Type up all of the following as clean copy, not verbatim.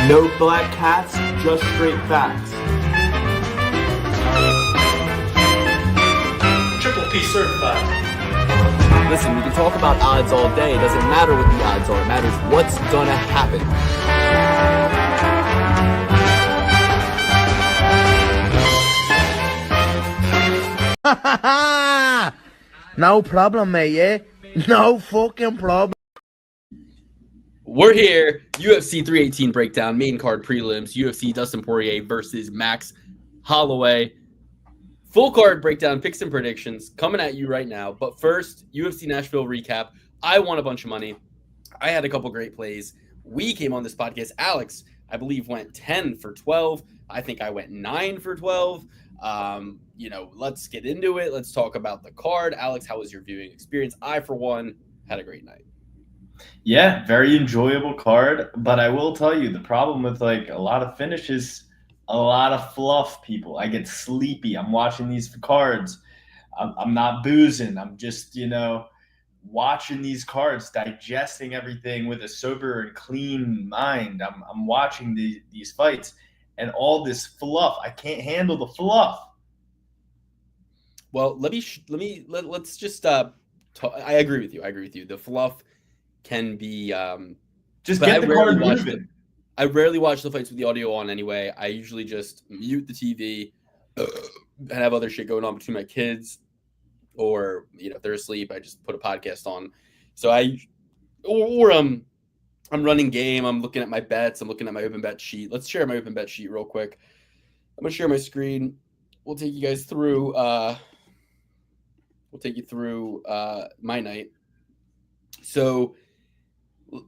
No black cats, just straight facts. Triple P certified. Listen, we can talk about odds all day. It doesn't matter what the odds are. It matters what's gonna happen. No problem, mate, yeah? No fucking problem. We're here. UFC 318 breakdown, main card prelims. UFC Dustin Poirier versus Max Holloway. Full card breakdown, picks and predictions coming at you right now. But first, UFC Nashville Recap. I won a bunch of money. I had a couple great plays. We came on this podcast. Alex, I believe, went 10 for 12. I think I went 9 for 12. Let's get into it. Let's talk about the card. Alex, how was your viewing experience? I, for one, had a great night. Yeah, very enjoyable card. But I will tell you, the problem with a lot of finishes, a lot of fluff, people. I get sleepy. I'm watching these cards. I'm not boozing. I'm just, watching these cards, digesting everything with a sober and clean mind. I'm watching these fights and all this fluff. I can't handle the fluff. Well, let's just talk. I agree with you. The fluff can be just get the card moving. I rarely watch the fights with the audio on anyway. I usually just mute the TV and have other shit going on between my kids, or if they're asleep, I just put a podcast on. So I'm running game. I'm looking at my bets. I'm looking at my open bet sheet. Let's share my open bet sheet real quick. I'm gonna share my screen. We'll take you guys through. My night. So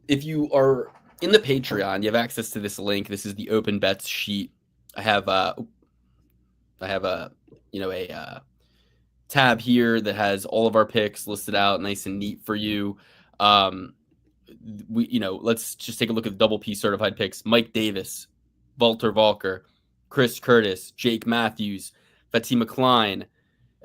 if you are in the Patreon, you have access to this link. This is the open bets sheet. I have a tab here that has all of our picks listed out nice and neat for you. Let's just take a look at the double P certified picks. Mike Davis, Walter Volker, Chris Curtis, Jake Matthews, Fatima Klein,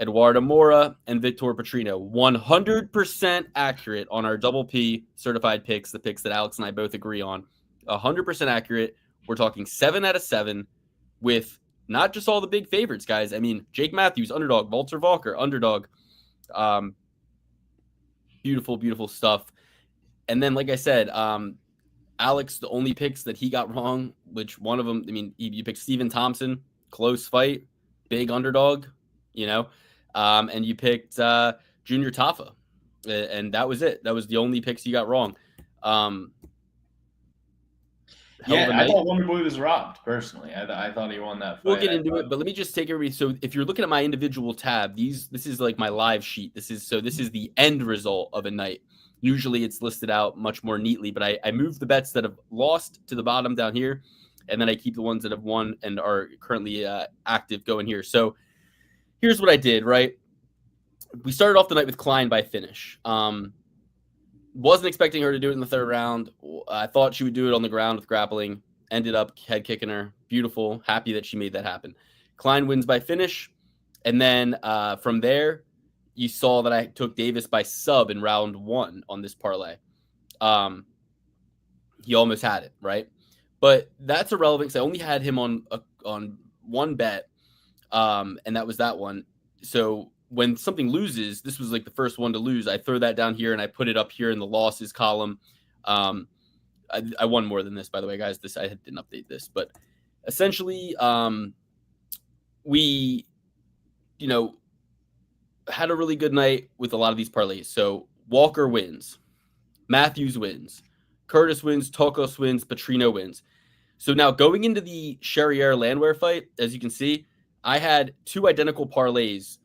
Eduardo Mora, and Victor Petrino. 100% accurate on our double P certified picks, the picks that Alex and I both agree on. 100% accurate. We're talking 7 out of 7 with not just all the big favorites, guys. I mean, Jake Matthews, underdog. Walter Volker, underdog. Beautiful, beautiful stuff. And then, like I said, Alex, the only picks that he got wrong, which one of them, you picked Stephen Thompson, close fight, big underdog, and you picked Junior Tafa, and that was it. That was the only picks you got wrong. I thought Wonderboy was robbed, personally. I thought he won that fight. We'll get into it, but let me just take everybody. So if you're looking at my individual tab, this is like my live sheet. This is the end result of a night. Usually it's listed out much more neatly, but I moved the bets that have lost to the bottom down here, and then I keep the ones that have won and are currently active going here. So here's what I did, right? We started off the night with Klein by finish. Wasn't expecting her to do it in the third round. I thought she would do it on the ground with grappling. Ended up head kicking her. Beautiful. Happy that she made that happen. Klein wins by finish. And then from there, you saw that I took Davis by sub in round 1 on this parlay. He almost had it, right? But that's irrelevant because I only had him on one bet, and that was that one. So when something loses, this was like the first one to lose. I throw that down here and I put it up here in the losses column. I won more than this, by the way, guys. I didn't update this, but essentially, we, had a really good night with a lot of these parlays. So Walker wins, Matthews wins, Curtis wins, Tokos wins, Petrino wins. So now going into the Charrier Landwehr fight, as you can see, I had 2 identical parlays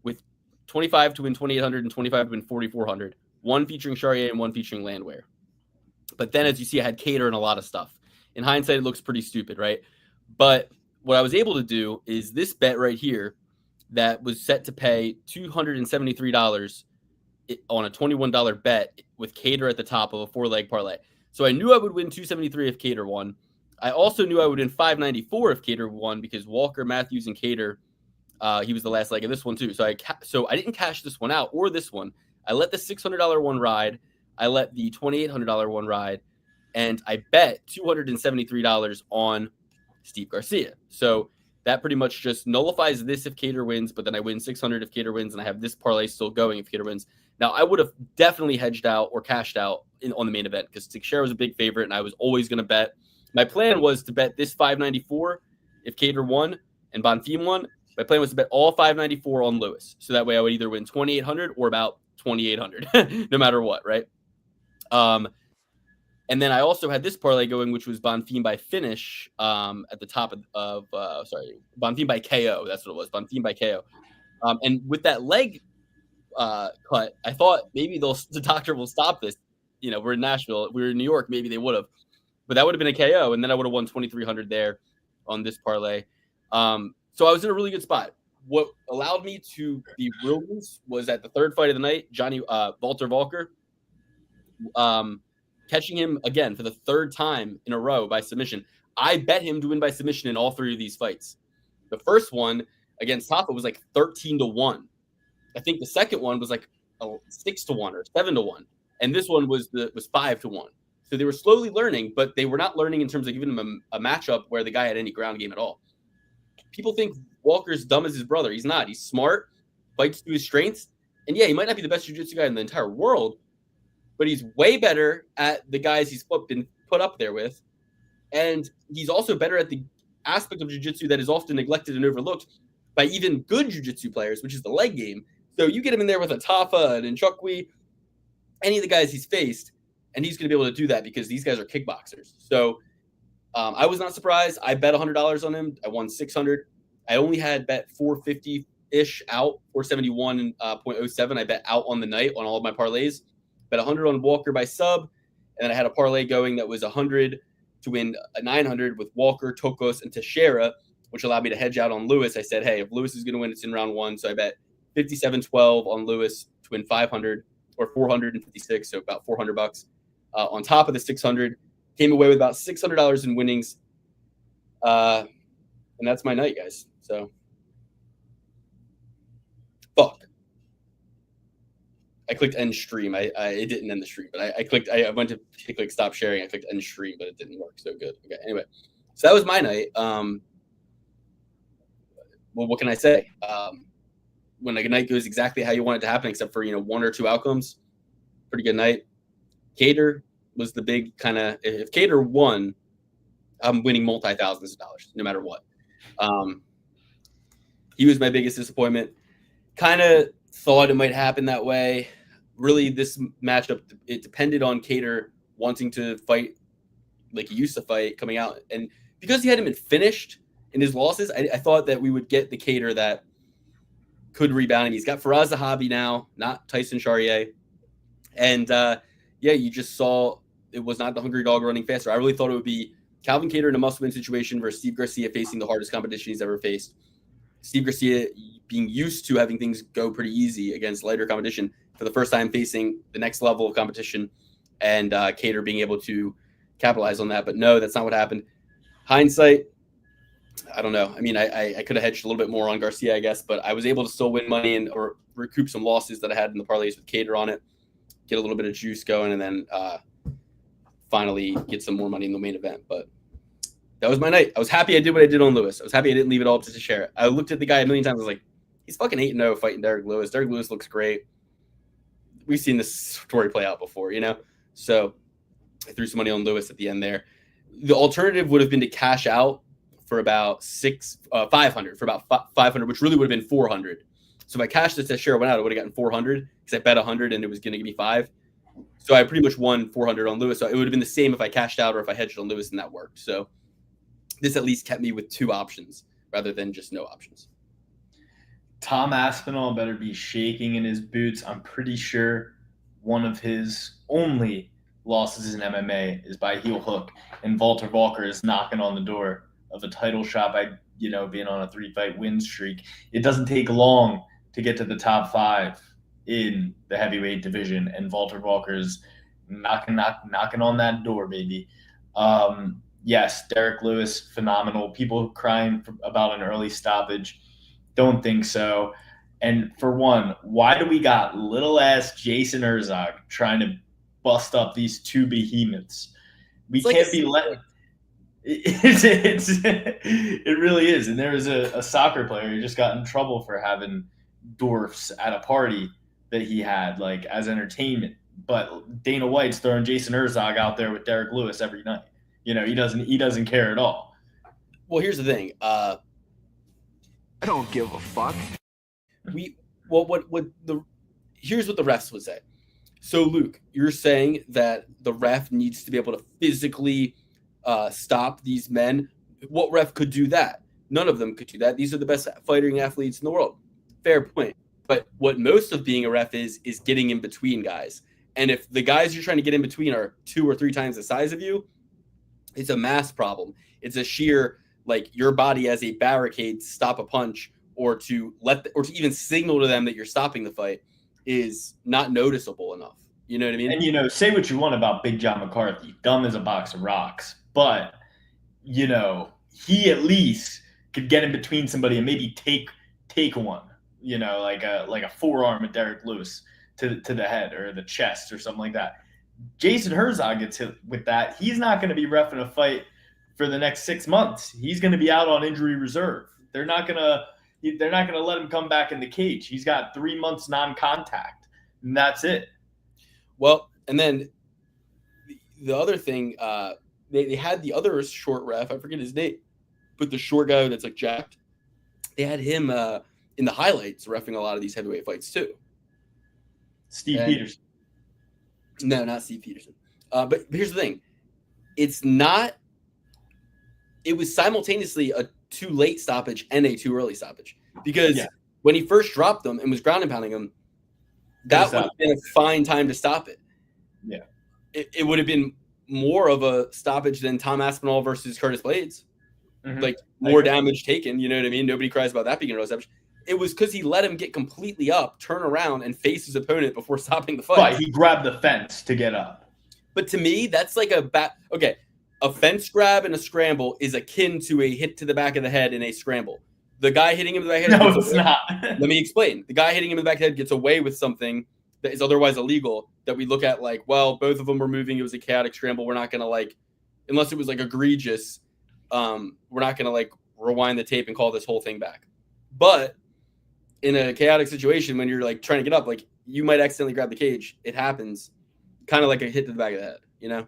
with 25 to win 2,800 and 25 to win 4,400. One featuring Charrier and one featuring Landwehr. But then, as you see, I had Cater and a lot of stuff. In hindsight, it looks pretty stupid, right? But what I was able to do is this bet right here that was set to pay $273 on a $21 bet with Cater at the top of a 4-leg parlay. So I knew I would win $273 if Cater won. I also knew I would win $594 if Cater won because Walker, Matthews, and Cater, he was the last leg of this one too. So I didn't cash this one out or this one. I let the $600 one ride. I let the $2,800 one ride. and I bet $273 on Steve Garcia. So that pretty much just nullifies this if Kattar wins, but then I win 600 if Kattar wins, and I have this parlay still going if Kattar wins. Now, I would have definitely hedged out or cashed out on the main event because Teixeira was a big favorite, and I was always going to bet. My plan was to bet this 594 if Kattar won and Bonfim won. My plan was to bet all 594 on Lewis. So that way I would either win 2,800 or about 2,800, no matter what, right? And then I also had this parlay going, which was Bonfim by finish at the top of Bonfim by KO. That's what it was, Bonfim by KO. And with that leg cut, I thought maybe the doctor will stop this. You know, we're in Nashville. We were in New York. Maybe they would have. But that would have been a KO, and then I would have won 2,300 there on this parlay. So I was in a really good spot. What allowed me to be real loose was at the third fight of the night, Walter Volker, catching him again for the third time in a row by submission. I bet him to win by submission in all three of these fights. The first one against Tafa was like 13-1. I think the second one was like 6-1 or 7-1, and this one was 5-1. So they were slowly learning, but they were not learning in terms of giving him a matchup where the guy had any ground game at all. People think Walker's dumb as his brother. He's not. He's smart, fights to his strengths, and yeah, he might not be the best jiu-jitsu guy in the entire world, but he's way better at the guys he's been put up there with, and he's also better at the aspect of jiu-jitsu that is often neglected and overlooked by even good jiu-jitsu players, which is the leg game. So you get him in there with a Tafa and Nchukwi, any of the guys he's faced, and he's going to be able to do that because these guys are kickboxers. So I was not surprised. I bet $100 on him. I won 600. I only had bet 450-ish out, 471.07. I bet out on the night on all of my parlays. Bet 100 on Walker by sub, and then I had a parlay going that was 100 to win 900 with Walker, Tokos, and Teixeira, which allowed me to hedge out on Lewis. I said, hey, if Lewis is going to win, it's in round one. So I bet 57.12 on Lewis to win 500 or 456, so about $400 on top of the 600. Came away with about $600 in winnings, and that's my night, guys. So, fuck. I clicked end stream. It didn't end the stream, but I clicked. I went to click stop sharing. I clicked end stream, but it didn't work. So good. Okay. Anyway, so that was my night. Well, what can I say? When a night goes exactly how you want it to happen, except for one or two outcomes, pretty good night. Kattar was the big kind of. If Kattar won, I'm winning multi-thousands of dollars, no matter what. He was my biggest disappointment. Kind of thought it might happen that way. Really, this matchup, it depended on Kattar wanting to fight like he used to fight coming out. And because he hadn't been finished in his losses, I thought that we would get the Kattar that could rebound him. He's got Faraz Zahabi now, not Tyson Charrier. And, you just saw it was not the hungry dog running faster. I really thought it would be Calvin Kattar in a must-win situation versus Steve Garcia facing the hardest competition he's ever faced. Steve Garcia being used to having things go pretty easy against lighter competition for the first time facing the next level of competition, and Kattar being able to capitalize on that. But no, that's not what happened. Hindsight, I don't know. I mean, I could have hedged a little bit more on Garcia, I guess, but I was able to still win money or recoup some losses that I had in the parlays with Kattar on it, get a little bit of juice going, and then finally get some more money in the main event. But that was my night. I was happy I did what I did on Lewis. I was happy I didn't leave it all up to Teixeira. I looked at the guy a million times. I was like, he's fucking 8-0 fighting Derek Lewis. Derek Lewis looks great. We've seen this story play out before, So I threw some money on Lewis at the end there. The alternative would have been to cash out for about 500, for about 500, which really would have been 400. So if I cashed it, Teixeira went out, I would have gotten 400 because I bet 100 and it was going to give me 5. So I pretty much won 400 on Lewis. So it would have been the same if I cashed out or if I hedged on Lewis, and that worked. So this at least kept me with 2 options rather than just no options. Tom Aspinall better be shaking in his boots. I'm pretty sure one of his only losses in MMA is by heel hook, and Walter Volker is knocking on the door of a title shot by being on a 3-fight win streak. It doesn't take long to get to the top 5 in the heavyweight division, and Walter Volker's knocking on that door, baby. Yes, Derek Lewis, phenomenal. People crying about an early stoppage. Don't think so. And for one, why do we got little ass Jason Herzog trying to bust up these 2 behemoths? We It's like can't a be letting. It really is. And there was a soccer player who just got in trouble for having dwarfs at a party that he had, like, as entertainment. But Dana White's throwing Jason Herzog out there with Derek Lewis every night. You know, he doesn't care at all. Well, here's the thing. I don't give a fuck. Here's what the refs would say. So, Luke, you're saying that the ref needs to be able to physically stop these men. What ref could do that? None of them could do that. These are the best fighting athletes in the world. Fair point. But what most of being a ref is getting in between guys. And if the guys you're trying to get in between are 2 or 3 times the size of you, it's a mass problem. It's a sheer, like, your body as a barricade to stop a punch, or to or to even signal to them that you're stopping the fight is not noticeable enough. You know what I mean? And, you know, say what you want about Big John McCarthy, dumb as a box of rocks, but, you know, he at least could get in between somebody and maybe take one, you know, like a forearm of Derek Lewis to the head or the chest or something like that. Jason Herzog gets hit with that. He's not going to be reffing a fight for the next 6 months. He's going to be out on injury reserve. They're not going to let him come back in the cage. He's got 3 months non-contact, and that's it. Well, and then the other thing, they had the other short ref, I forget his name, but the short guy that's like jacked, they had him in the highlights reffing a lot of these heavyweight fights too. Steve Peterson. No, not Steve Peterson. But here's the thing. It was simultaneously a too late stoppage and a too early stoppage. Because when he first dropped them and was ground and pounding them, that would have been a fine time to stop it. Yeah. It would have been more of a stoppage than Tom Aspinall versus Curtis Blades. Mm-hmm. Like, more damage taken, you know what I mean? Nobody cries about that being a real stoppage. It was because he let him get completely up, turn around, and face his opponent before stopping the fight. Right, he grabbed the fence to get up. But to me, that's like a fence grab and a scramble is akin to a hit to the back of the head in a scramble. The guy hitting him in the back of the head. No, it's not. Let me explain. The guy hitting him in the back of the head gets away with something that is otherwise illegal that we look at like, well, both of them were moving. It was a chaotic scramble. We're not going to, like, unless it was like egregious, we're not going to like rewind the tape and call this whole thing back. But in a chaotic situation, when you're like trying to get up, like, you might accidentally grab the cage. It happens. Kind of like a hit to the back of the head, you know?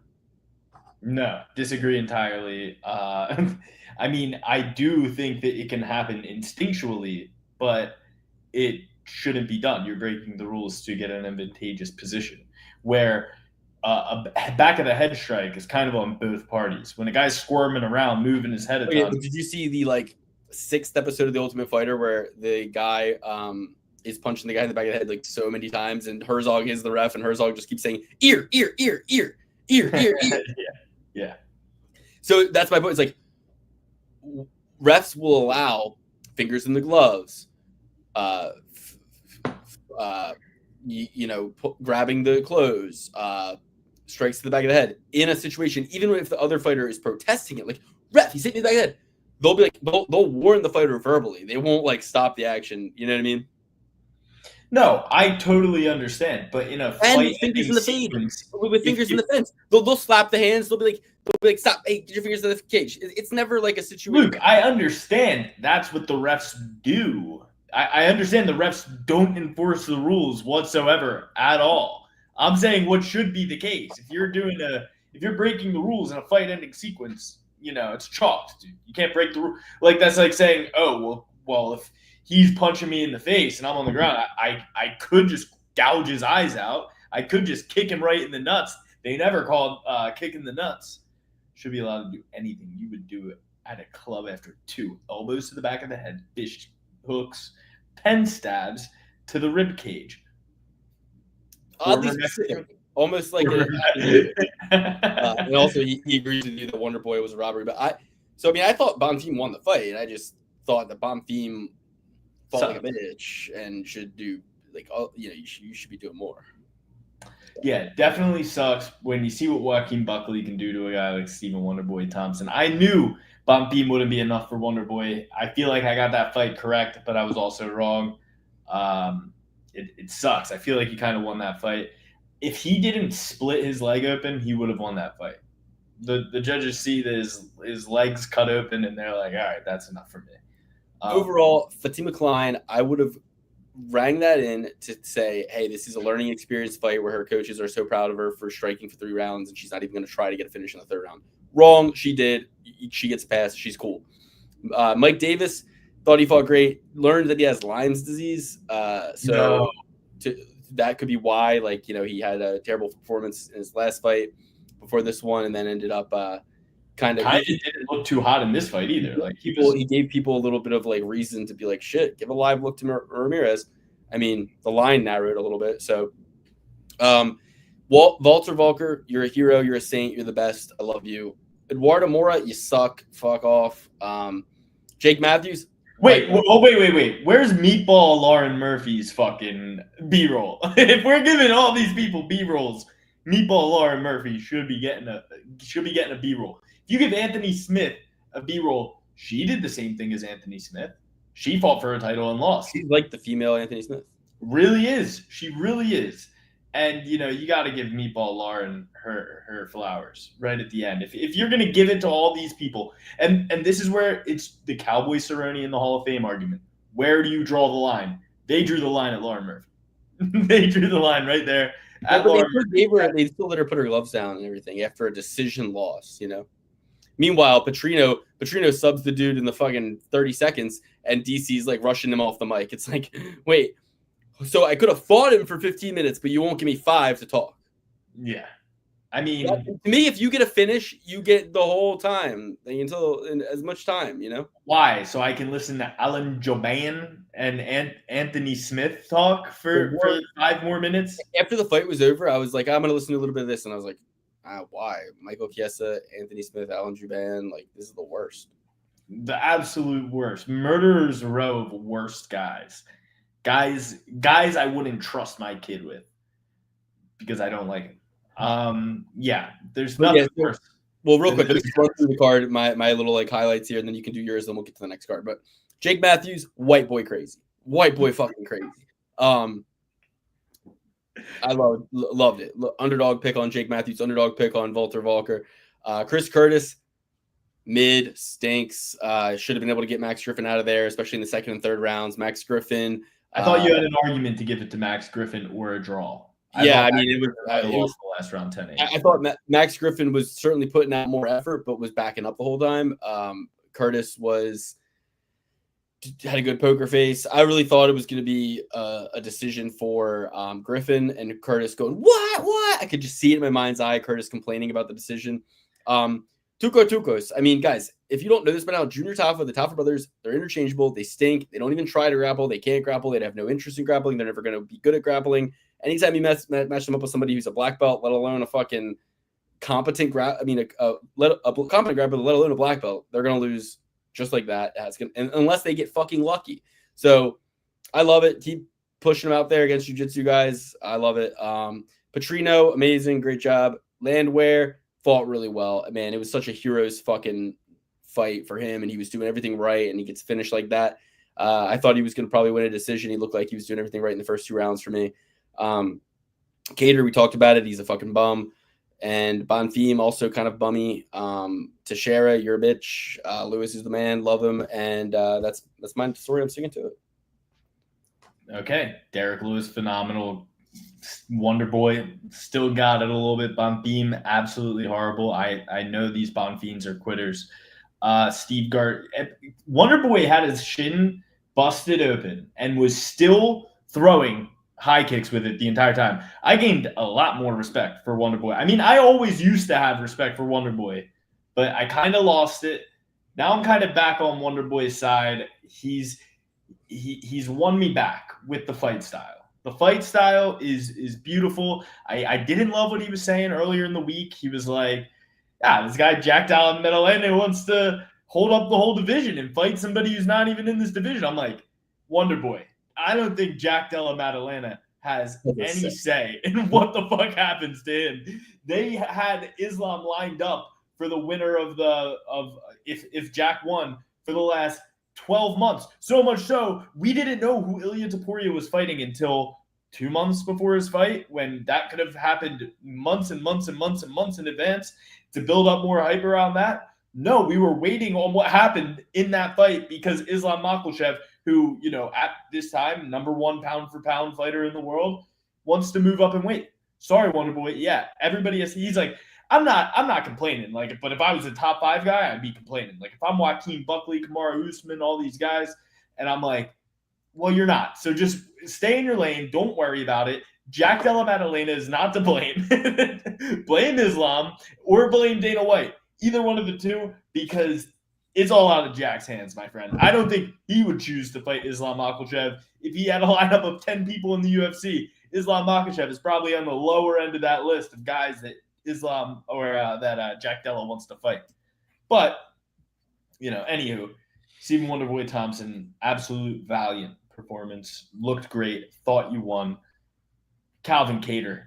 No, disagree entirely. I mean, I do think that it can happen instinctually, but it shouldn't be done. You're breaking the rules to get an advantageous position where a back of the head strike is kind of on both parties. When a guy's squirming around, moving his head a ton. Did you see the like 6th episode of The Ultimate Fighter where the guy is punching the guy in the back of the head like so many times, and Herzog is the ref, and Herzog just keeps saying ear, ear, ear, ear, ear, ear, ear. Yeah. So that's my point. It's like refs will allow fingers in the gloves, grabbing the clothes, strikes to the back of the head in a situation, even if the other fighter is protesting it, like, ref, he's hitting me in the back of the head. They'll be like, they'll warn the fighter verbally. They won't like stop the action. You know what I mean? No, I totally understand. But in a fight, fingers in the face, with fingers in the fence, they'll slap the hands. They'll be like, stop! Hey, get your fingers in the cage. It's never like a situation. Luke, I understand that's what the refs do. I understand the refs don't enforce the rules whatsoever at all. I'm saying what should be the case. If you're breaking the rules in a fight-ending sequence, you know, it's chalked, dude. You can't break the rule. Like, that's like saying, oh, well, if he's punching me in the face and I'm on the ground, I could just gouge his eyes out. I could just kick him right in the nuts. They never called kicking the nuts. Should be allowed to do anything. You would do it at a club after 2 elbows to the back of the head, fish hooks, pen stabs to the rib cage. Oddly specific. Almost like and also he agrees with you that Wonder Boy was a robbery. But I thought Bonfim won the fight, and I just thought that Bonfim fought like a bitch and should do you should be doing more. Yeah, definitely sucks when you see what Joaquin Buckley can do to a guy like Stephen Wonderboy Thompson. I knew Bonfim wouldn't be enough for Wonderboy. I feel like I got that fight correct, but I was also wrong. It sucks. I feel like he kind of won that fight. If he didn't split his leg open, he would have won that fight. The judges see his legs cut open, and they're like, all right, that's enough for me. Overall, Fatima Klein, I would have rang that in to say, hey, this is a learning experience fight where her coaches are so proud of her for striking for 3 rounds, and she's not even going to try to get a finish in the 3rd round. Wrong. She did. She gets past. She's cool. Mike Davis thought he fought great. Learned that he has Lyme's disease. That could be why, like, he had a terrible performance in his last fight before this one, and then ended up kind of didn't look too hot in this fight either. Like he gave people a little bit of like reason to be like, shit, give a live look to Ramirez. I mean, the line narrowed a little bit. So, Walter Volker, you're a hero. You're a saint. You're the best. I love you. Eduardo Mora, you suck. Fuck off. Jake Matthews. Wait. Where's Meatball Lauren Murphy's fucking B-roll? If we're giving all these people B-rolls, Meatball Lauren Murphy should be getting a B-roll. If you give Anthony Smith a B-roll, she did the same thing as Anthony Smith. She fought for a title and lost. She's like the female Anthony Smith. Really is. She really is. And, you got to give Meatball Lauren her flowers right at the end. If you're going to give it to all these people, and this is where it's the Cowboy Cerrone in the Hall of Fame argument. Where do you draw the line? They drew the line at Lauren Murphy. They drew the line right there. They still let her put her gloves down and everything after a decision loss, Meanwhile, Petrino subs the dude in the fucking 30 seconds, and DC's like rushing him off the mic. It's like, wait, so I could have fought him for 15 minutes, but you won't give me 5 to talk. Yeah. I mean, to me, if you get a finish, you get the whole time until as much time, Why? So I can listen to Alan Joban and Anthony Smith talk for 5 more minutes? After the fight was over, I was like, I'm going to listen to a little bit of this. And I was like, why? Michael Chiesa, Anthony Smith, Alan Juban, like, this is the worst. The absolute worst. Murderer's row of worst guys. Guys I wouldn't trust my kid with because I don't like him. Yeah, there's nothing worse. Well, real quick, let's run through the card, my little like highlights here, and then you can do yours, then we'll get to the next card. But Jake Matthews, white boy crazy. White boy fucking crazy. I loved it. Underdog pick on Jake Matthews, underdog pick on Walter Volker. Chris Curtis, mid, stinks. Should have been able to get Max Griffin out of there, especially in the 2nd and 3rd rounds. Max Griffin. I thought you had an argument to give it to Max Griffin or a draw. It was the last round 10-8. I thought Max Griffin was certainly putting out more effort, but was backing up the whole time. Curtis had a good poker face. I really thought it was going to be a decision for Griffin, and Curtis going, what? I could just see it in my mind's eye, Curtis complaining about the decision. Tukos. I mean, guys, if you don't know this by now, Junior Tafa, the Tafa brothers, they're interchangeable. They stink. They don't even try to grapple. They can't grapple. They have no interest in grappling. They're never going to be good at grappling. Anytime you match them up with somebody who's a black belt, let alone a fucking competent competent grappler, let alone a black belt, they're going to lose just like that. Unless they get fucking lucky. So I love it. Keep pushing them out there against jiu-jitsu guys. I love it. Petrino, amazing. Great job. Landwehr fought really well. Man, it was such a hero's fucking fight for him, and he was doing everything right, and he gets finished like that. I thought he was going to probably win a decision. He looked like he was doing everything right in the first 2 rounds for me. Cater, we talked about it. He's a fucking bum. And Bonfim also kind of bummy. Teixeira, you're a bitch. Lewis is the man. Love him. And that's my story. I'm sticking to it. Okay. Derek Lewis, phenomenal. Wonder Boy still got it a little bit. Bonfim, absolutely horrible. I know these Bonfims are quitters. Steve Gart, Wonder Boy had his shin busted open and was still throwing high kicks with it the entire time. I gained a lot more respect for Wonder Boy. I mean, I always used to have respect for Wonder Boy, but I kind of lost it. Now I'm kind of back on Wonder Boy's side. He's won me back with the fight style. The fight style is beautiful. I didn't love what he was saying earlier in the week. He was like, this guy Jack Dalla Maddalena wants to hold up the whole division and fight somebody who's not even in this division. I'm like, Wonder Boy, I don't think Jack Dalla Maddalena has any say in what the fuck happens to him. They had Islam lined up for the winner of if Jack won for the last 12 months. So much so, we didn't know who Ilia Topuria was fighting until 2 months before his fight, when that could have happened months and months and months and months in advance. to build up more hype around that? No, we were waiting on what happened in that fight because Islam Makhachev, who, at this time, number 1 pound for pound fighter in the world, wants to move up in weight. Sorry, Wonderboy. Yeah, everybody he's like, I'm not complaining. Like, but if I was a top 5 guy, I'd be complaining. Like, if I'm Joaquin Buckley, Kamaru Usman, all these guys, and I'm like, well, you're not. So just stay in your lane. Don't worry about it. Jack Della Maddalena is not to blame. Blame Islam or blame Dana White. Either one of the two, because it's all out of Jack's hands, my friend. I don't think he would choose to fight Islam Makhachev if he had a lineup of 10 people in the UFC. Islam Makhachev is probably on the lower end of that list of guys that Islam or that Jack Della wants to fight. But, anywho, Stephen Wonderboy Thompson, absolute valiant performance. Looked great. Thought you won. Calvin Kattar,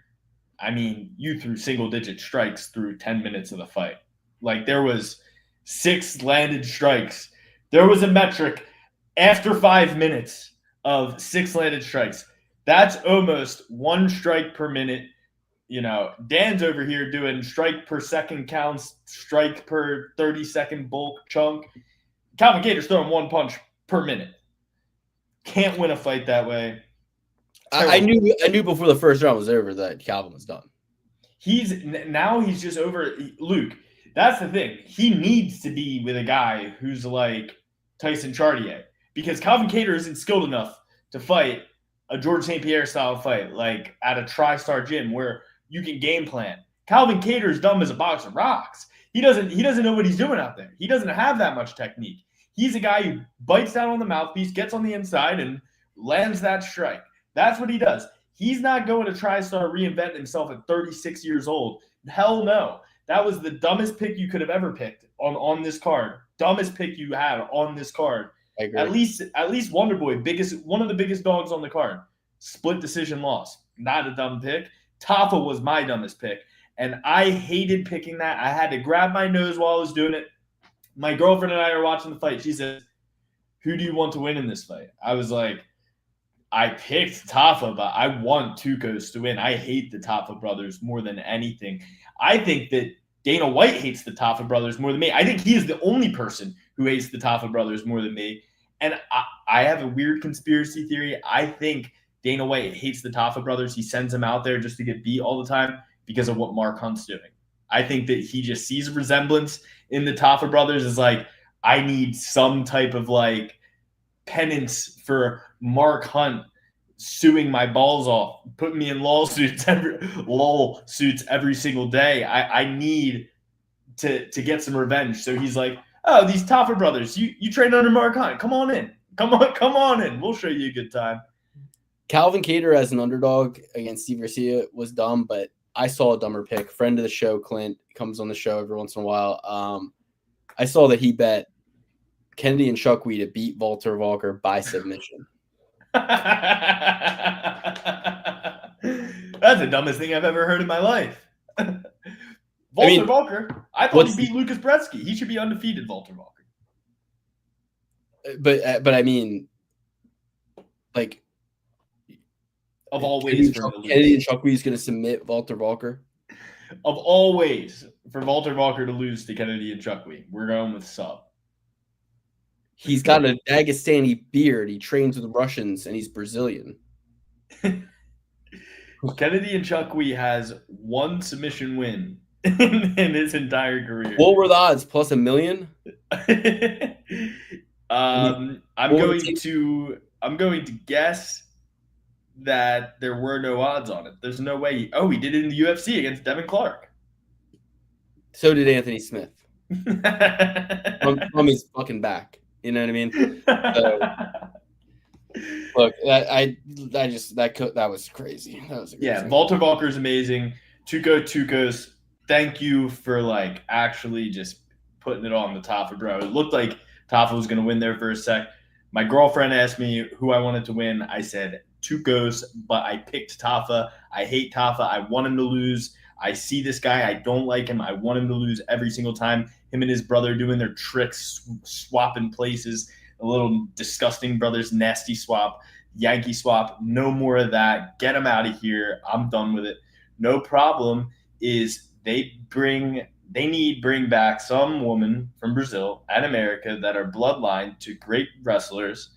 I mean, you threw single-digit strikes through 10 minutes of the fight. Like, there was 6 landed strikes. There was a metric after 5 minutes of 6 landed strikes. That's almost 1 strike per minute. Dan's over here doing strike per second counts, strike per 30-second bulk chunk. Calvin Kattar's throwing 1 punch per minute. Can't win a fight that way. I knew before the first round was over that Calvin was done. He's just over. Luke, that's the thing. He needs to be with a guy who's like Tyson Chartier, because Calvin Kattar isn't skilled enough to fight a George St. Pierre style fight, like at a TriStar gym where you can game plan. Calvin Kattar's dumb as a box of rocks. He doesn't know what he's doing out there. He doesn't have that much technique. He's a guy who bites down on the mouthpiece, gets on the inside, and lands that strike. That's what he does. He's not going to TriStar reinvent himself at 36 years old. Hell no. That was the dumbest pick you could have ever picked on this card. Dumbest pick you had on this card. I agree. At least Wonderboy, one of the biggest dogs on the card. Split decision loss. Not a dumb pick. Tafa was my dumbest pick. And I hated picking that. I had to grab my nose while I was doing it. My girlfriend and I are watching the fight. She said, who do you want to win in this fight? I was like, I picked Tafa, but I want Tukos to win. I hate the Tafa brothers more than anything. I think that Dana White hates the Tafa brothers more than me. I think he is the only person who hates the Tafa brothers more than me. And I have a weird conspiracy theory. I think Dana White hates the Tafa brothers. He sends them out there just to get beat all the time because of what Mark Hunt's doing. I think that he just sees a resemblance in the Tafa brothers as like, I need some type of like penance for Mark Hunt suing my balls off, putting me in lawsuits every single day. I need to get some revenge. So he's like, oh, these Tafa brothers, you train under Mark Hunt. Come on in. Come on in. We'll show you a good time. Calvin Kattar as an underdog against Steve Garcia was dumb, but I saw a dumber pick. Friend of the show, Clint, comes on the show every once in a while. I saw that he bet Kennedy and Chukwui to beat Walter Walker by submission. That's the dumbest thing I've ever heard in my life. Walker, I thought he beat Lucas Brzeski. He should be undefeated, Walter Walker. But I mean, like, of all ways, Kennedy and Chukwui is going to submit Walter Walker. Of all ways for Walter Walker to lose to Kennedy and Chukwui, we're going with sub. He's got a Dagestani beard. He trains with Russians, and he's Brazilian. Kennedy and Chukwui has 1 submission win in his entire career. What were the odds? Plus $1 million? I'm going to guess that there were no odds on it. There's no way. He did it in the UFC against Devin Clark. So did Anthony Smith. From his fucking back. You know what I mean? So, look, that was crazy. That was Walter Walker's amazing. Tukos, thank you for like actually just putting it on the Tafa, bro. It looked like Tafa was going to win there for a sec. My girlfriend asked me who I wanted to win. I said Tukos, but I picked Tafa. I hate Tafa. I want him to lose. I see this guy. I don't like him. I want him to lose every single time. Him and his brother doing their tricks, swapping places. A little disgusting brothers nasty swap, Yankee swap. No more of that. Get him out of here. I'm done with it. No problem is they bring they need bring back some woman from Brazil and America that are bloodline to great wrestlers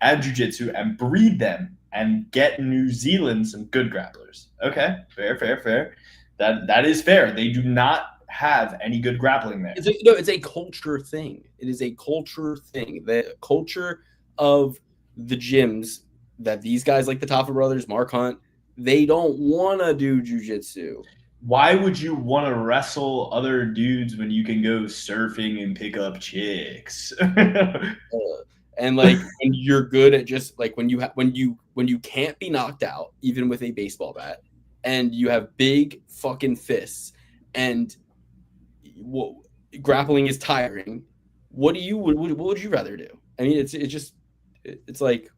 and jiu-jitsu and breed them and get New Zealand some good grapplers. Okay, fair. That is fair. They do not have any good grappling there. It's a culture thing. It is a culture thing. The culture of the gyms that these guys like the Taffa brothers, Mark Hunt, they don't want to do jiu-jitsu. Why would you want to wrestle other dudes when you can go surfing and pick up chicks? And like when you're good at just like when you can't be knocked out even with a baseball bat, and you have big fucking fists, and grappling is tiring. What would you rather do? I mean, it's like.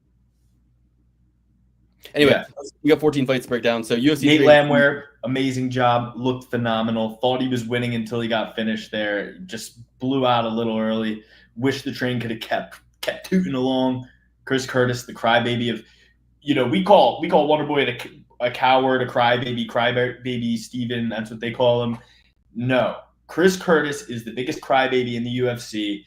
Anyway, yeah. We got 14 fights to break down. So UFC. Nate Landwehr, amazing job, looked phenomenal. Thought he was winning until he got finished there. Just blew out a little early. Wish the train could have kept tooting along. Chris Curtis, the crybaby of, we call Wonderboy a coward, a crybaby Steven. That's what they call him. No, Chris Curtis is the biggest crybaby in the UFC.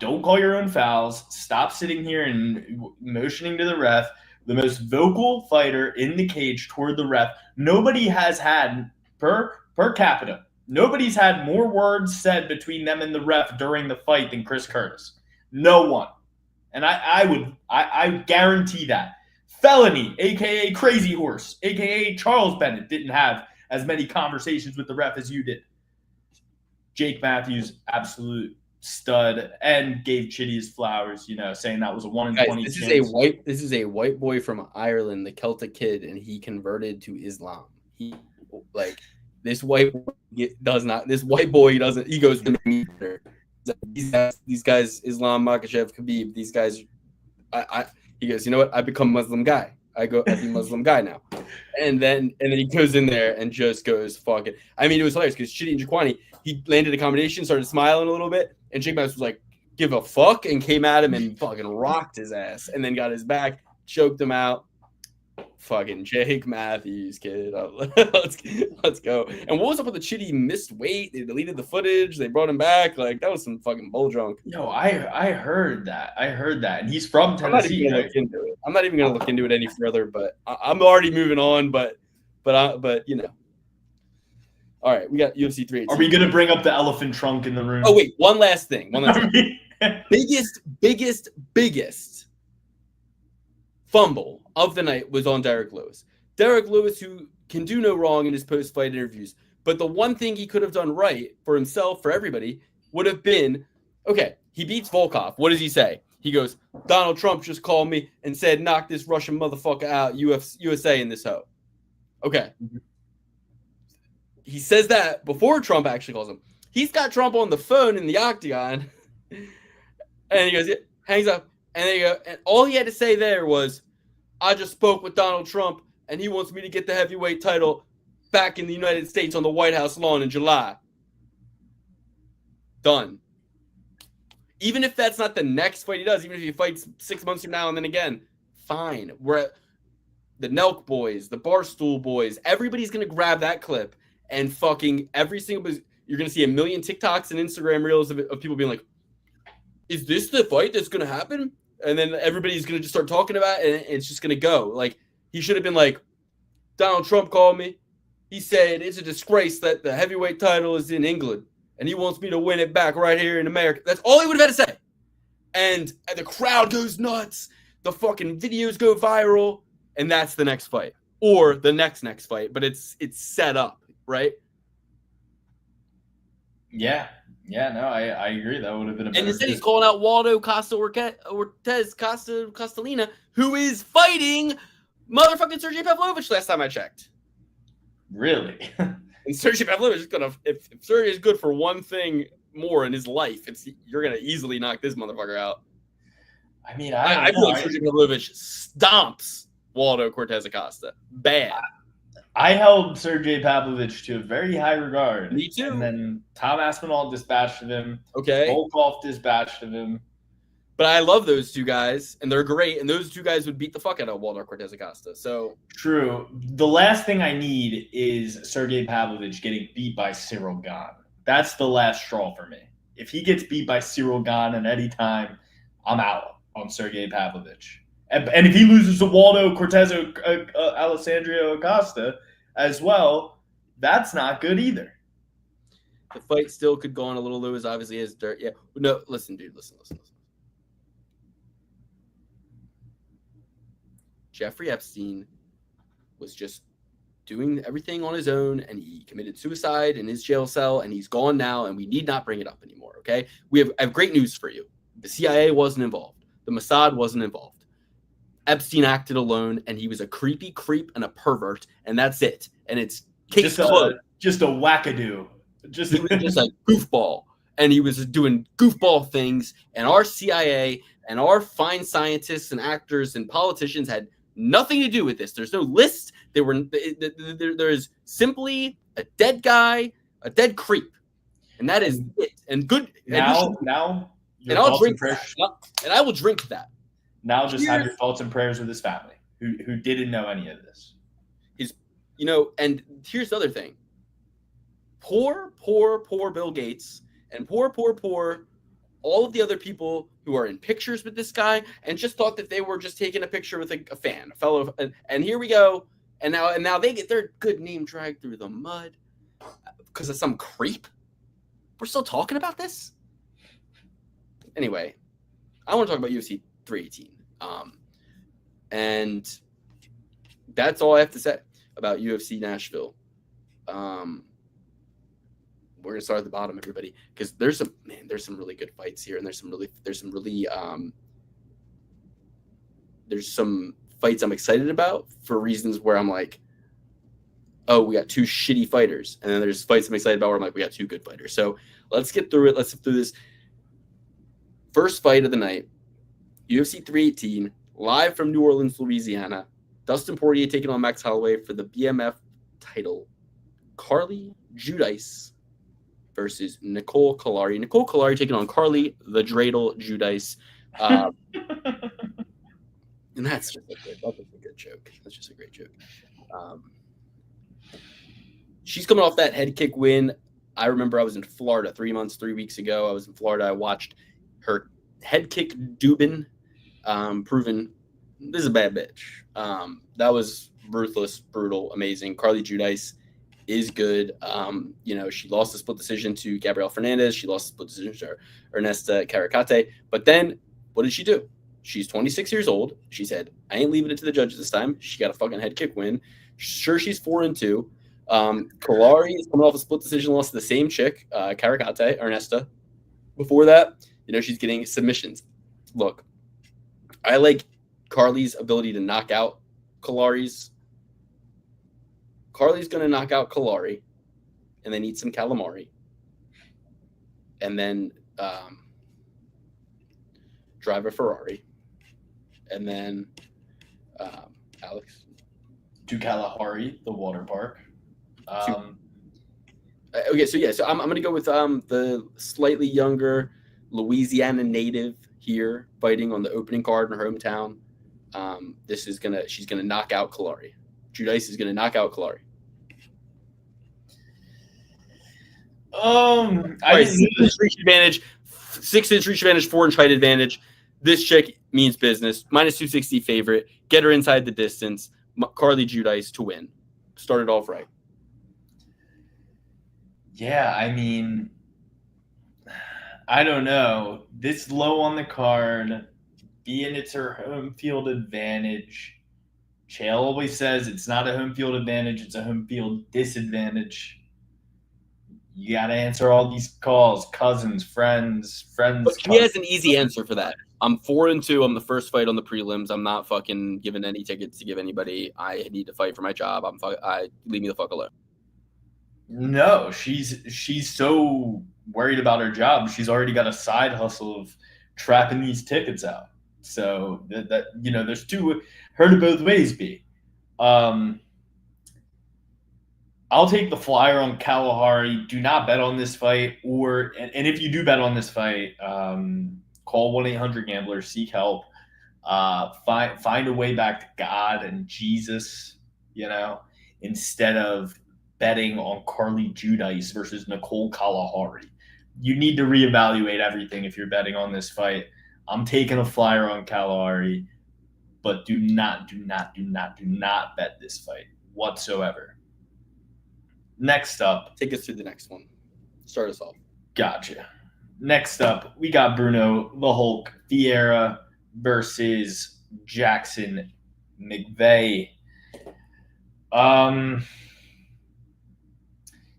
Don't call your own fouls. Stop sitting here and motioning to the ref. The most vocal fighter in the cage toward the ref. Nobody has had, per capita, nobody's had more words said between them and the ref during the fight than Chris Curtis. No one. And I guarantee that. Felony, a.k.a. Crazy Horse, a.k.a. Charles Bennett, didn't have as many conversations with the ref as you did. Jake Matthews, absolute stud, and gave Chitty his flowers, saying that was a 1 in 20 chance. This is a white boy from Ireland, the Celtic kid, and he converted to Islam. He this white boy doesn't. He goes these guys, Islam, Makhachev, Khabib. These guys, he goes. You know what? I become Muslim guy. I be Muslim guy now. And then he goes in there and just goes fucking. I mean, it was hilarious because Chitty and Jaquani, he landed a combination, started smiling a little bit, and Jake Matthews was like, give a fuck, and came at him and fucking rocked his ass, and then got his back, choked him out. Fucking Jake Matthews, kid. Let's go. And what was up with the Chitty? Missed weight. They deleted the footage. They brought him back. Like, that was some fucking bull drunk. Yo, I heard that. And he's from Tennessee. I'm not even gonna look into it any further. But I'm already moving on. But All right, we got UFC 318. Are we gonna bring up the elephant trunk in the room? Oh wait, one last thing. Biggest fumble of the night was on Derek Lewis. Derek Lewis, who can do no wrong in his post-fight interviews, but the one thing he could have done right for himself, for everybody, would have been, okay, he beats Volkov. What does he say? He goes, Donald Trump just called me and said, knock this Russian motherfucker out, USA in this hoe. Okay. He says that before Trump actually calls him. He's got Trump on the phone in the octagon. And he goes, yeah, hangs up. And they go, and all he had to say there was, I just spoke with Donald Trump, and he wants me to get the heavyweight title back in the United States on the White House lawn in July. Done. Even if that's not the next fight he does, even if he fights 6 months from now and then again, fine. We're at the Nelk boys, the Barstool boys. Everybody's going to grab that clip and fucking every single – you're going to see a million TikToks and Instagram reels of people being like, is this the fight that's going to happen? And then everybody's going to just start talking about it, and it's just going to go. Like, he should have been like, Donald Trump called me. He said it's a disgrace that the heavyweight title is in England, and he wants me to win it back right here in America. That's all he would have had to say. And the crowd goes nuts. The fucking videos go viral, and that's the next fight. Or the next fight, but it's set up, right? Yeah. Yeah, no, I agree. That would have been a better. And instead he's calling out Waldo Ortiz Castellina, who is fighting motherfucking Sergey Pavlovich last time I checked. Really? And Sergey Pavlovich is gonna, if Sergey is good for one thing more in his life, you're gonna easily knock this motherfucker out. I mean, I feel like Sergey Pavlovich stomps Waldo Cortez Acosta. Bad. I held Sergey Pavlovich to a very high regard. Me too. And then Tom Aspinall dispatched of him. Okay. Volkov dispatched of him. But I love those two guys, and they're great. And those two guys would beat the fuck out of Walter Cortez Acosta. So True. The last thing I need is Sergey Pavlovich getting beat by Cyril Gane. That's the last straw for me. If he gets beat by Cyril Gane at any time, I'm out on Sergey Pavlovich. And if he loses to Waldo Cortez Alessandro Acosta as well, that's not good either. the fight still could go on a little low, as obviously as dirt. Yeah. No, listen, dude. Listen. Jeffrey Epstein was just doing everything on his own, and he committed suicide in his jail cell, and he's gone now, and we need not bring it up anymore, okay? I have great news for you. The CIA wasn't involved. The Mossad wasn't involved. Epstein acted alone, and he was a creepy creep and a pervert, and that's it. And it's case closed. Just a wackadoo. Just a goofball. And he was doing goofball things, and our CIA and our fine scientists and actors and politicians had nothing to do with this. There's no list. There's simply a dead guy, a dead creep, and that is it. And good. Now, and I'll drink that. And I will drink that. Now, just have your thoughts and prayers with his family, who didn't know any of this. And here's the other thing. Poor Bill Gates, and poor all of the other people who are in pictures with this guy and just thought that they were just taking a picture with a fan, a fellow. And here we go. And now they get their good name dragged through the mud because of some creep. We're still talking about this? Anyway, I want to talk about UFC 318. And that's all I have to say about UFC Nashville. We're gonna start at the bottom, everybody, because there's some really good fights here, and there's some fights I'm excited about for reasons where I'm like, oh, we got two shitty fighters, and then there's fights I'm excited about where I'm like, we got two good fighters. So let's get through it. Let's get through this first fight of the night, UFC 318, live from New Orleans, Louisiana. Dustin Poirier taking on Max Holloway for the BMF title. Carly Judice versus Nicole Kalari. Nicole Kalari taking on Carly the Dreidel Judice. And that's just a good joke. That's just a great joke. She's coming off that head kick win. I remember I was in Florida 3 weeks ago. I was in Florida. I watched her head kick Dubin, proven this is a bad bitch. That was ruthless, brutal, amazing. Carly Judice is good. She lost the split decision to Gabrielle Fernandez. She lost the split decision to Ernesta Caracate. But then what did she do? She's 26 years old. She said, I ain't leaving it to the judges this time. She got a fucking head kick win. Sure, she's 4-2. Kalari is coming off a split decision loss to the same chick, Caracate, Ernesta. Before that, she's getting submissions. Look, I like Carly's ability to knock out Kalari's. Carly's going to knock out Kalari and then eat some calamari. And then drive a Ferrari. And then Alex. To Kalahari, the water park. Okay, so I'm going to go with the slightly younger Louisiana native here fighting on the opening card in her hometown. She's gonna knock out Kalari. Judice is gonna knock out Kalari. I 6-inch reach advantage, 6-inch reach advantage, 4-inch height advantage. This chick means business. -260 favorite. Get her inside the distance. Carly Judice to win. Started off right. Yeah, I mean, I don't know. This low on the card, being it's her home field advantage. Chael always says it's not a home field advantage, it's a home field disadvantage. You got to answer all these calls, cousins, friends. But he has an easy answer for that. I'm 4-2. I'm the first fight on the prelims. I'm not fucking giving any tickets to give anybody. I need to fight for my job. Leave me the fuck alone. No, she's so worried about her job. She's already got a side hustle of trapping these tickets out. So that there's two. Her to both ways be. I'll take the flyer on Kalahari. Do not bet on this fight, and if you do bet on this fight, Call 1-800-GAMBLER, seek help. Find a way back to God and Jesus, instead of betting on Carly Judice versus Nicole Kalahari. You need to reevaluate everything if you're betting on this fight. I'm taking a flyer on Kalahari, but do not bet this fight whatsoever. Next up. Take us through the next one. Start us off. Gotcha. Next up, we got Bruno the Hulk Vieira versus Jackson McVeigh.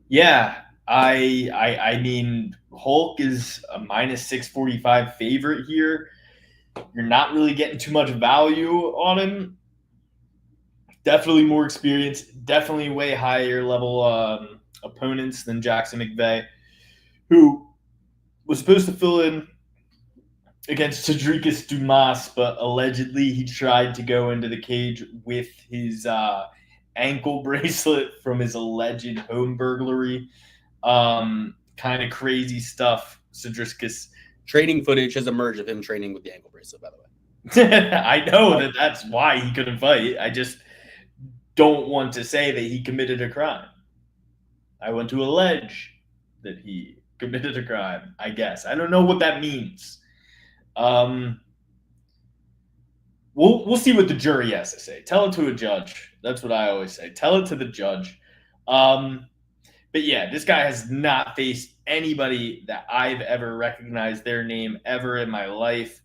Yeah, I mean, Hulk is a minus 645 favorite here. You're not really getting too much value on him. Definitely more experience. Definitely way higher level opponents than Jackson McVeigh, who was supposed to fill in against Tadrikas Dumas, but allegedly he tried to go into the cage with his ankle bracelet from his alleged home burglary. Kind of crazy stuff. Tadrikas. Training footage has emerged of him training with the ankle bracelet, by the way. I know that's why he couldn't fight. I just don't want to say that he committed a crime. I want to allege that he committed a crime, I guess. I don't know what that means. We'll see what the jury has to say. Tell it to a judge. That's what I always say. Tell it to the judge. But yeah, this guy has not faced anybody that I've ever recognized their name ever in my life.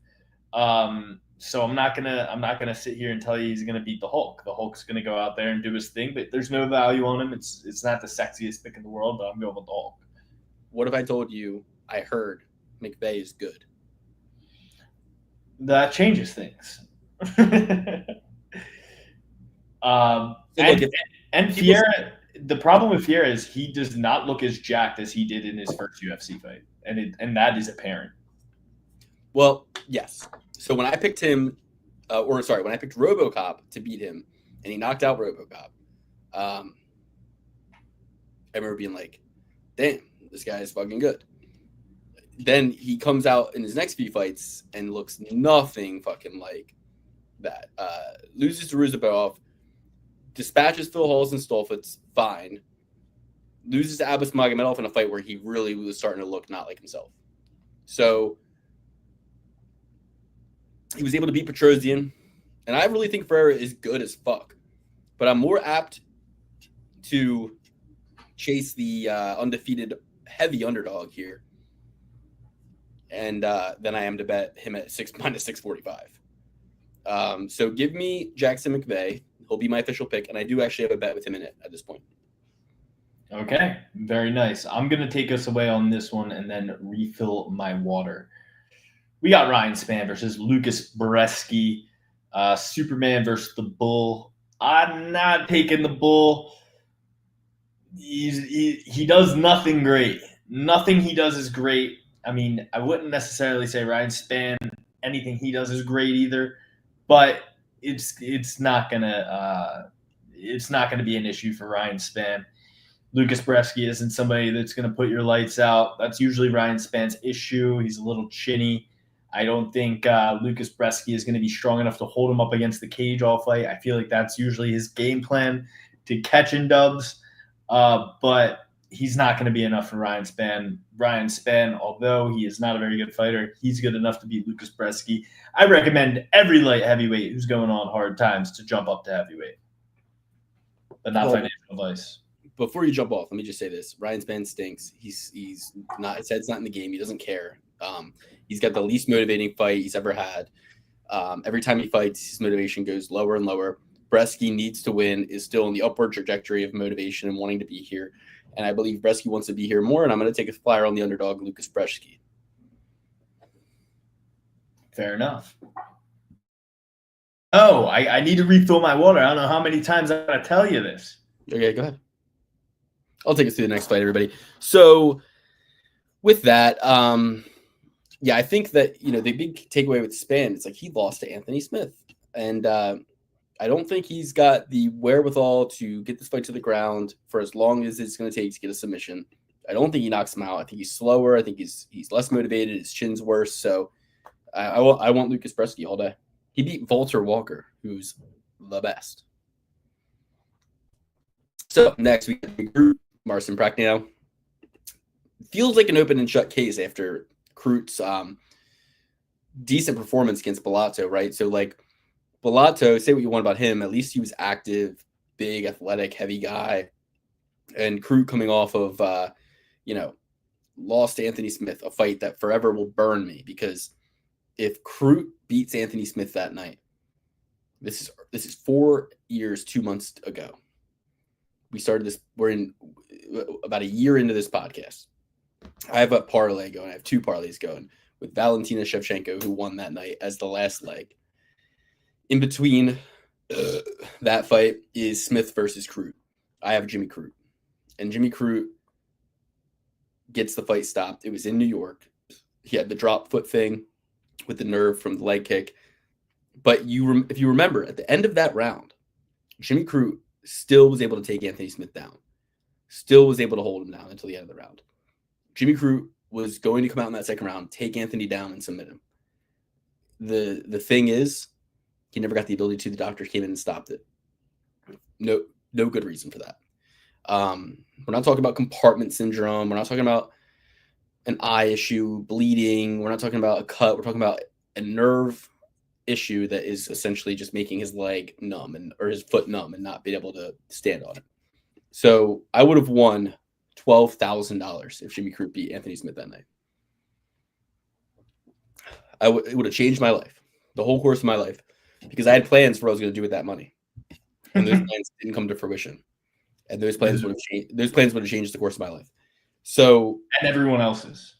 So I'm not gonna sit here and tell you he's gonna beat the Hulk. The Hulk's gonna go out there and do his thing, but there's no value on him. It's not the sexiest pick in the world, but I'm going with the Hulk. What if I told you I heard McVeigh is good? That changes things. And Fiera, the problem with Fiera is he does not look as jacked as he did in his first UFC fight, and that is apparent. Well, yes. So when I picked him, when I picked RoboCop to beat him, and he knocked out RoboCop, I remember being like, "Damn, this guy is fucking good." Then he comes out in his next few fights and looks nothing fucking like that. Loses to Ruzabov, dispatches Phil Halls and Stolfitz, fine. Loses to Abbas Magomedov in a fight where he really was starting to look not like himself. So he was able to beat Petrosian, and I really think Ferreira is good as fuck. But I'm more apt to chase the undefeated heavy underdog here, and than I am to bet him at minus 645. So give me Jackson McVeigh. He'll be my official pick, and I do actually have a bet with him in it at this point. Okay, very nice. I'm going to take us away on this one and then refill my water. We got Ryan Spann versus Lucas Bereski. Superman versus the Bull. I'm not taking the Bull. He does nothing great. Nothing he does is great. I mean, I wouldn't necessarily say Ryan Spann, anything he does is great either, but it's not gonna be an issue for Ryan Spann. Lucas Bereski isn't somebody that's gonna put your lights out. That's usually Ryan Spann's issue. He's a little chinny. I don't think Lucas Bereski is going to be strong enough to hold him up against the cage all fight. I feel like that's usually his game plan, to catch in dubs, but he's not going to be enough for Ryan Spann. Ryan Spann, although he is not a very good fighter, he's good enough to beat Lucas Bereski. I recommend every light heavyweight who's going on hard times to jump up to heavyweight, but not financial advice. Before you jump off, let me just say this: Ryan Spann stinks. He's not. His head's not in the game. He doesn't care. He's got the least motivating fight he's ever had. Every time he fights, his motivation goes lower and lower. Bereski needs to win, is still in the upward trajectory of motivation and wanting to be here. And I believe Bereski wants to be here more, and I'm going to take a flyer on the underdog, Lucas Bereski. Fair enough. Oh, I need to refill my water. I don't know how many times I got to tell you this. Okay, go ahead. I'll take us through the next fight, everybody. So with that, yeah, I think that, the big takeaway with Spann, it's like he lost to Anthony Smith. And I don't think he's got the wherewithal to get this fight to the ground for as long as it's going to take to get a submission. I don't think he knocks him out. I think he's slower. I think he's less motivated. His chin's worse. So I want Lucas Bresky all day. He beat Walter Walker, who's the best. So next we get Marcin Prachnio. Feels like an open and shut case after Krut's decent performance against Bellato, right? So like Bellato, say what you want about him, at least he was active, big, athletic, heavy guy. And Crute coming off of lost to Anthony Smith, a fight that forever will burn me, because if Crute beats Anthony Smith that night, this is 4 years, 2 months ago. We started this. We're in about a year into this podcast. I have a parlay going. I have 2 parlays going with Valentina Shevchenko, who won that night as the last leg. In between that fight is Smith versus Crute. I have Jimmy Crute. And Jimmy Crute gets the fight stopped. It was in New York. He had the drop foot thing with the nerve from the leg kick. But if you remember, at the end of that round, Jimmy Crute still was able to take Anthony Smith down. Still was able to hold him down until the end of the round. Jimmy Crute was going to come out in that second round, take Anthony down, and submit him. The thing is, he never got the ability to. The doctor came in and stopped it. No good reason for that. We're not talking about compartment syndrome. We're not talking about an eye issue, bleeding. We're not talking about a cut. We're talking about a nerve issue that is essentially just making his leg numb or his foot numb and not being able to stand on it. So I would have won $12,000 if Jimmy Crute beat Anthony Smith that night. It would have changed my life, the whole course of my life, because I had plans for what I was going to do with that money, and those plans didn't come to fruition. And those plans would have changed. Those plans would have changed the course of my life. So and everyone else's.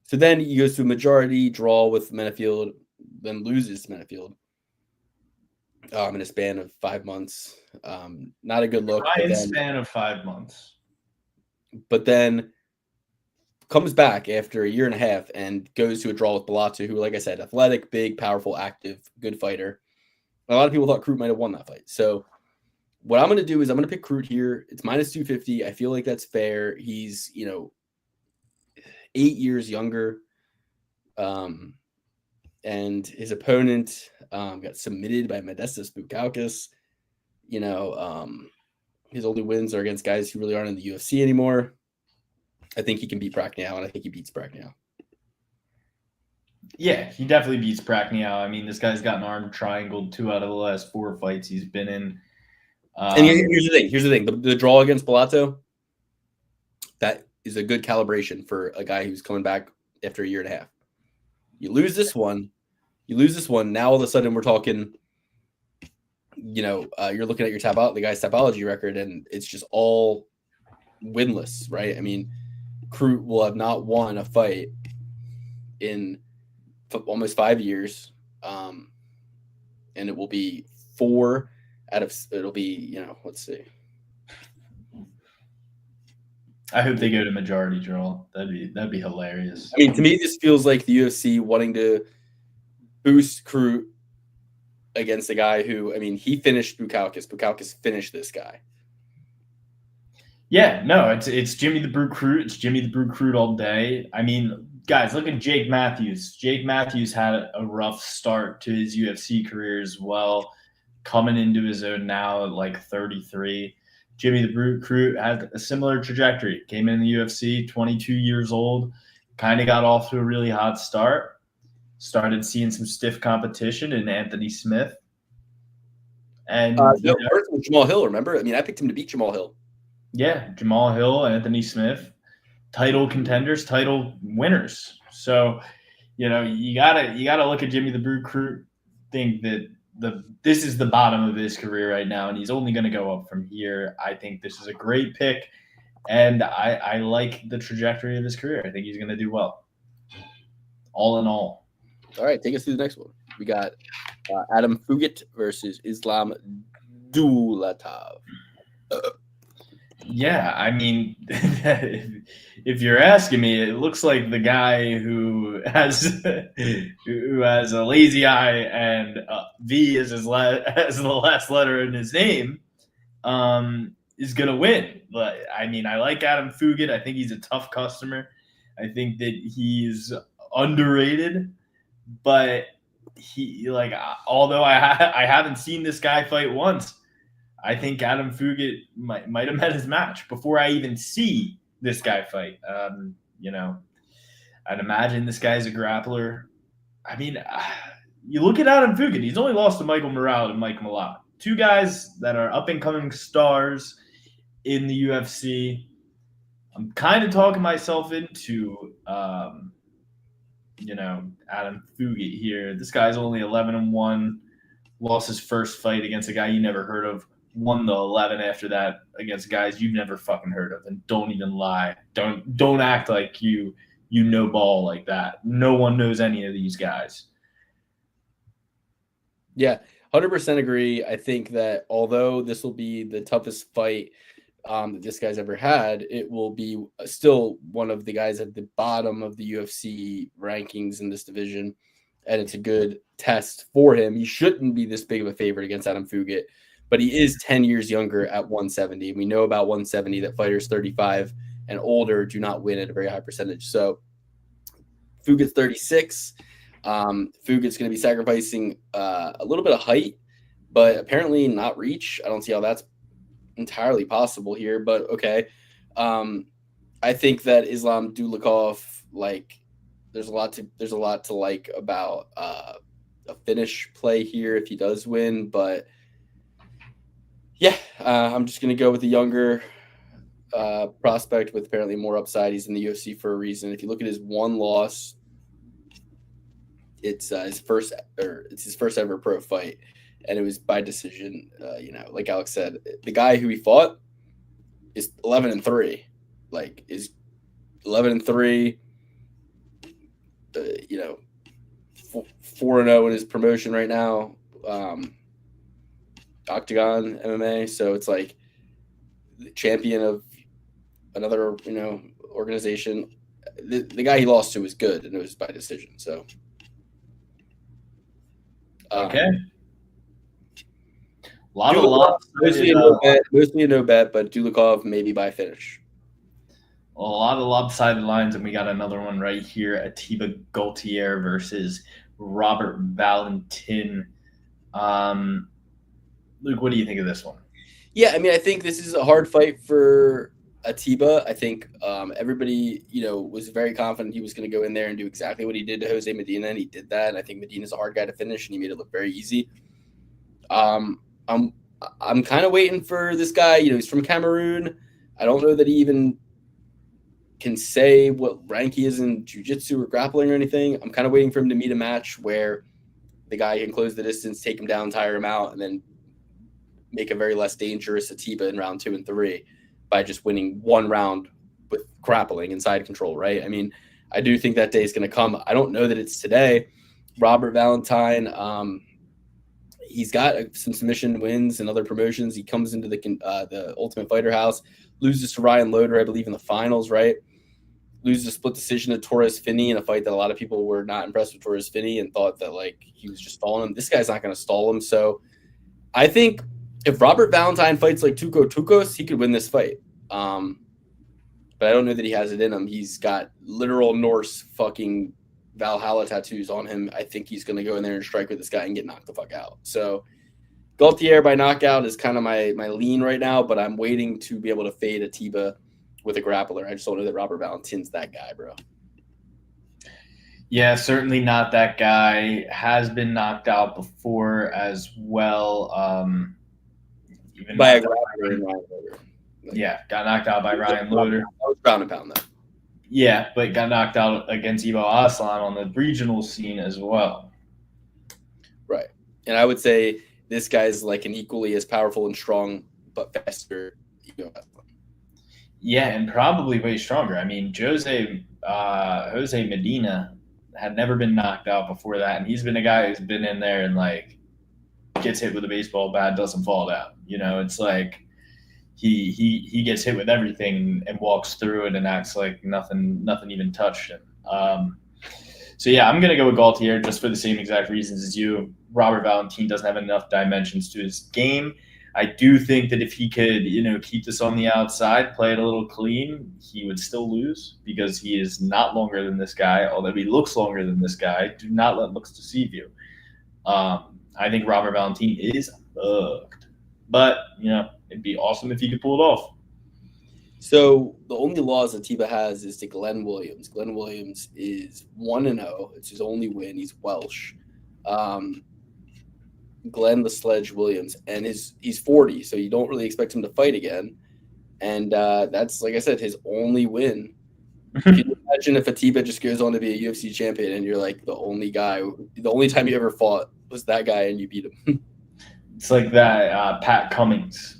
So then he goes to a majority draw with Menafield, then loses to Menafield in a span of 5 months. Not a good look. Span of 5 months. But then comes back after a year and a half and goes to a draw with Bellato, who, like I said, athletic, big, powerful, active, good fighter. A lot of people thought Crute might have won that fight. So what I'm going to do is I'm going to pick Crute here. It's minus 250. I feel like that's fair. He's, 8 years younger. And his opponent got submitted by Modestas Bukauskas. His only wins are against guys who really aren't in the UFC anymore. I think he can beat Prachnio, and I think he beats Prachnio. Yeah, he definitely beats Prachnio. I mean, this guy's got an arm triangled 2 out of the last 4 fights he's been in. And here's the thing. The draw against Bellato, that is a good calibration for a guy who's coming back after a year and a half. You lose this one. Now all of a sudden we're talking, you're looking at your the guy's topology record, and it's just all winless, right? I mean, Crute will have not won a fight in almost 5 years, and it will be 4 out of. It'll be let's see. I hope they go to majority draw. That'd be hilarious. I mean, to me, this feels like the UFC wanting to boost Crute against a guy who, he finished Bukauskas. Bukauskas finished this guy. Yeah, no, it's Jimmy the Brute Crute. It's Jimmy the Brute Crute all day. I mean, guys, look at Jake Matthews. Jake Matthews had a rough start to his UFC career as well, coming into his own now at like 33. Jimmy the Brute Crute had a similar trajectory. Came in the UFC, 22 years old, kind of got off to a really hot start. Started seeing some stiff competition in Anthony Smith. And with Jamal Hill, remember? I picked him to beat Jamal Hill. Yeah, Jamal Hill, Anthony Smith, title contenders, title winners. So, you gotta look at Jimmy the Brute Crute, think that this is the bottom of his career right now, and he's only going to go up from here. I think this is a great pick, and I like the trajectory of his career. I think he's going to do well. All in all. All right, take us through the next one. We got Adam Fugit versus Islam Dulatov. Yeah, I mean, if you're asking me, it looks like the guy who has a lazy eye and V as the last letter in his name is gonna win. But I like Adam Fugit. I think he's a tough customer. I think that he's underrated. but he like although I haven't seen this guy fight once, I think Adam Fugit might have met his match before I even see this guy fight. You know, I'd imagine this guy's a grappler. I mean, you look at Adam Fugit, he's only lost to Michael Morale and Mike Malott, two guys that are up and coming stars in the UFC. I'm kind of talking myself into, you know, Adam Fugit here. This guy's only 11-1, lost his first fight against a guy you never heard of, won the 11 after that against guys you've never fucking heard of, and don't even lie. Don't act like you know ball like that. No one knows any of these guys. Yeah, 100% agree. I think that although this will be the toughest fight that this guy's ever had, it will be still one of the guys at the bottom of the UFC rankings in this division, and it's a good test for him. He shouldn't be this big of a favorite against Adam Fugit, but he is 10 years younger at 170. We know about 170 that fighters 35 and older do not win at a very high percentage. So Fugit's 36. Fugit's going to be sacrificing a little bit of height, but apparently not reach. I don't see how that's entirely possible here, but okay. I think that Islam Dulikov, like, there's a lot to like about a finish play here if he does win, but yeah, I'm just going to go with the younger prospect with apparently more upside. He's in the UFC for a reason. If you look at his one loss, it's his first ever pro fight, and it was by decision. You know, like Alex said, the guy who he fought is 11-3, like is 11-3. You know, 4-0 in his promotion right now. Octagon MMA, so it's like the champion of another, you know, organization. The guy he lost to was good, and it was by decision. So okay, a lot of mostly a no bet, but Dulikov maybe by finish. A lot of lopsided lines, and we got another one right here: Atiba Gaultier versus Robert Valentin. Luke, what do you think of this one? Yeah, I mean, I think this is a hard fight for Atiba. I think everybody, you know, was very confident he was going to go in there and do exactly what he did to Jose Medina, and he did that. And I think Medina's a hard guy to finish, and he made it look very easy. I'm kind of waiting for this guy. You know, he's from Cameroon. I don't know that he even can say what rank he is in jiu-jitsu or grappling or anything. I'm kind of waiting for him to meet a match where the guy can close the distance, take him down, tire him out, and then make a very less dangerous Atiba in round 2 and 3 by just winning one round with grappling and side control, right? I mean, I do think that day is going to come. I don't know that it's today. Robert Valentine, he's got some submission wins and other promotions. He comes into the Ultimate Fighter house, loses to Ryan Loder, I believe, in the finals, right? Loses a split decision to Torres Finney in a fight that a lot of people were not impressed with Torres Finney and thought that, like, he was just stalling him. This guy's not going to stall him. So I think if Robert Valentine fights like Tuco Tucos, he could win this fight. But I don't know that he has it in him. He's got literal Norse fucking Valhalla tattoos on him. I think he's going to go in there and strike with this guy and get knocked the fuck out. So Gaultier by knockout is kind of my lean right now, but I'm waiting to be able to fade Atiba with a grappler. I just don't know that Robert Valentin's that guy, bro. Yeah, certainly not that guy. Has been knocked out before as well. Even by a grappler. Yeah, got knocked out by Ryan Loder. That was ground and pound, though. Yeah, but got knocked out against Ivo Aslan on the regional scene as well. Right. And I would say this guy's like an equally as powerful and strong but faster Ivo Aslan. Yeah, and probably way stronger. I mean, Jose Medina had never been knocked out before that, and he's been a guy who's been in there and, like, gets hit with a baseball bat, doesn't fall down. You know, it's like he gets hit with everything and walks through it and acts like nothing even touched him. So yeah, I'm gonna go with Gaultier just for the same exact reasons as you. Robert Valentin doesn't have enough dimensions to his game. I do think that if he could, keep this on the outside, play it a little clean, he would still lose because he is not longer than this guy, although he looks longer than this guy. Do not let looks deceive you. I think Robert Valentin is fucked. But, it'd be awesome if he could pull it off. So the only loss Atiba has is to Glenn Williams. Glenn Williams is 1-0. It's his only win. He's Welsh. Glenn the Sledge Williams. And he's 40, so you don't really expect him to fight again. And that's, like I said, his only win. Can you imagine if Atiba just goes on to be a UFC champion and you're like the only time you ever fought was that guy and you beat him? It's like that Pat Cummings.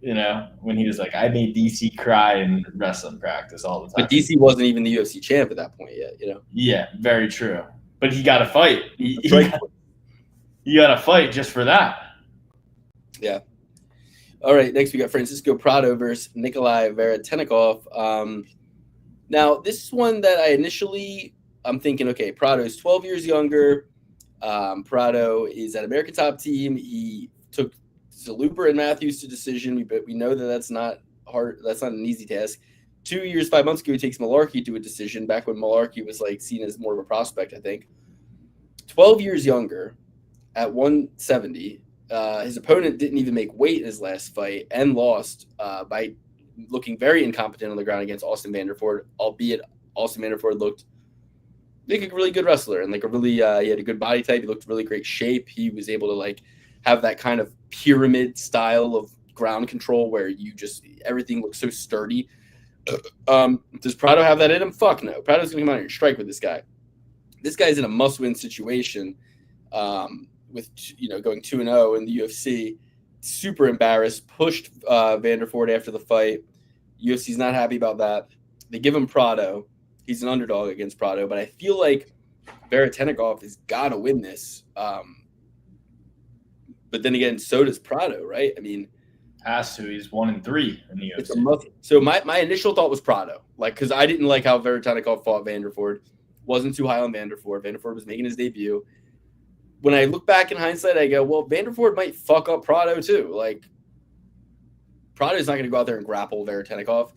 When he was like, I made DC cry in wrestling practice all the time. But DC wasn't even the UFC champ at that point yet, Yeah, very true. But he got to fight. He got to fight just for that. Yeah. All right, next we got Francisco Prado versus Nikolai Veretennikov. Now, this is one that I'm thinking, okay, Prado's 12 years younger. Prado is at American Top Team. He took Zaluper and Matthews to decision. We know that that's not hard. That's not an easy task. 2 years, 5 months ago, he takes Malarkey to a decision back when Malarkey was seen as more of a prospect, I think. 12 years younger at 170. His opponent didn't even make weight in his last fight and lost by looking very incompetent on the ground against Austin Vanderford, albeit Austin Vanderford looked like a really good wrestler and he had a good body type. He looked really great shape. He was able to have that kind of pyramid style of ground control where everything looks so sturdy. Does Prado have that in him? Fuck no. Prado's going to come out here and strike with this guy. This guy's in a must-win situation with going 2-0 in the UFC. Super embarrassed. Pushed Vanderford after the fight. UFC's not happy about that. They give him Prado. He's an underdog against Prado, but I feel like Veretennikov has got to win this. But then again, so does Prado, right? I mean, has to. He's 1-3 in the UFC. So my initial thought was Prado, because I didn't like how Veretennikov fought Vanderford. Wasn't too high on Vanderford. Vanderford was making his debut. When I look back in hindsight, I go, well, Vanderford might fuck up Prado too. Prado's not going to go out there and grapple Veretennikov.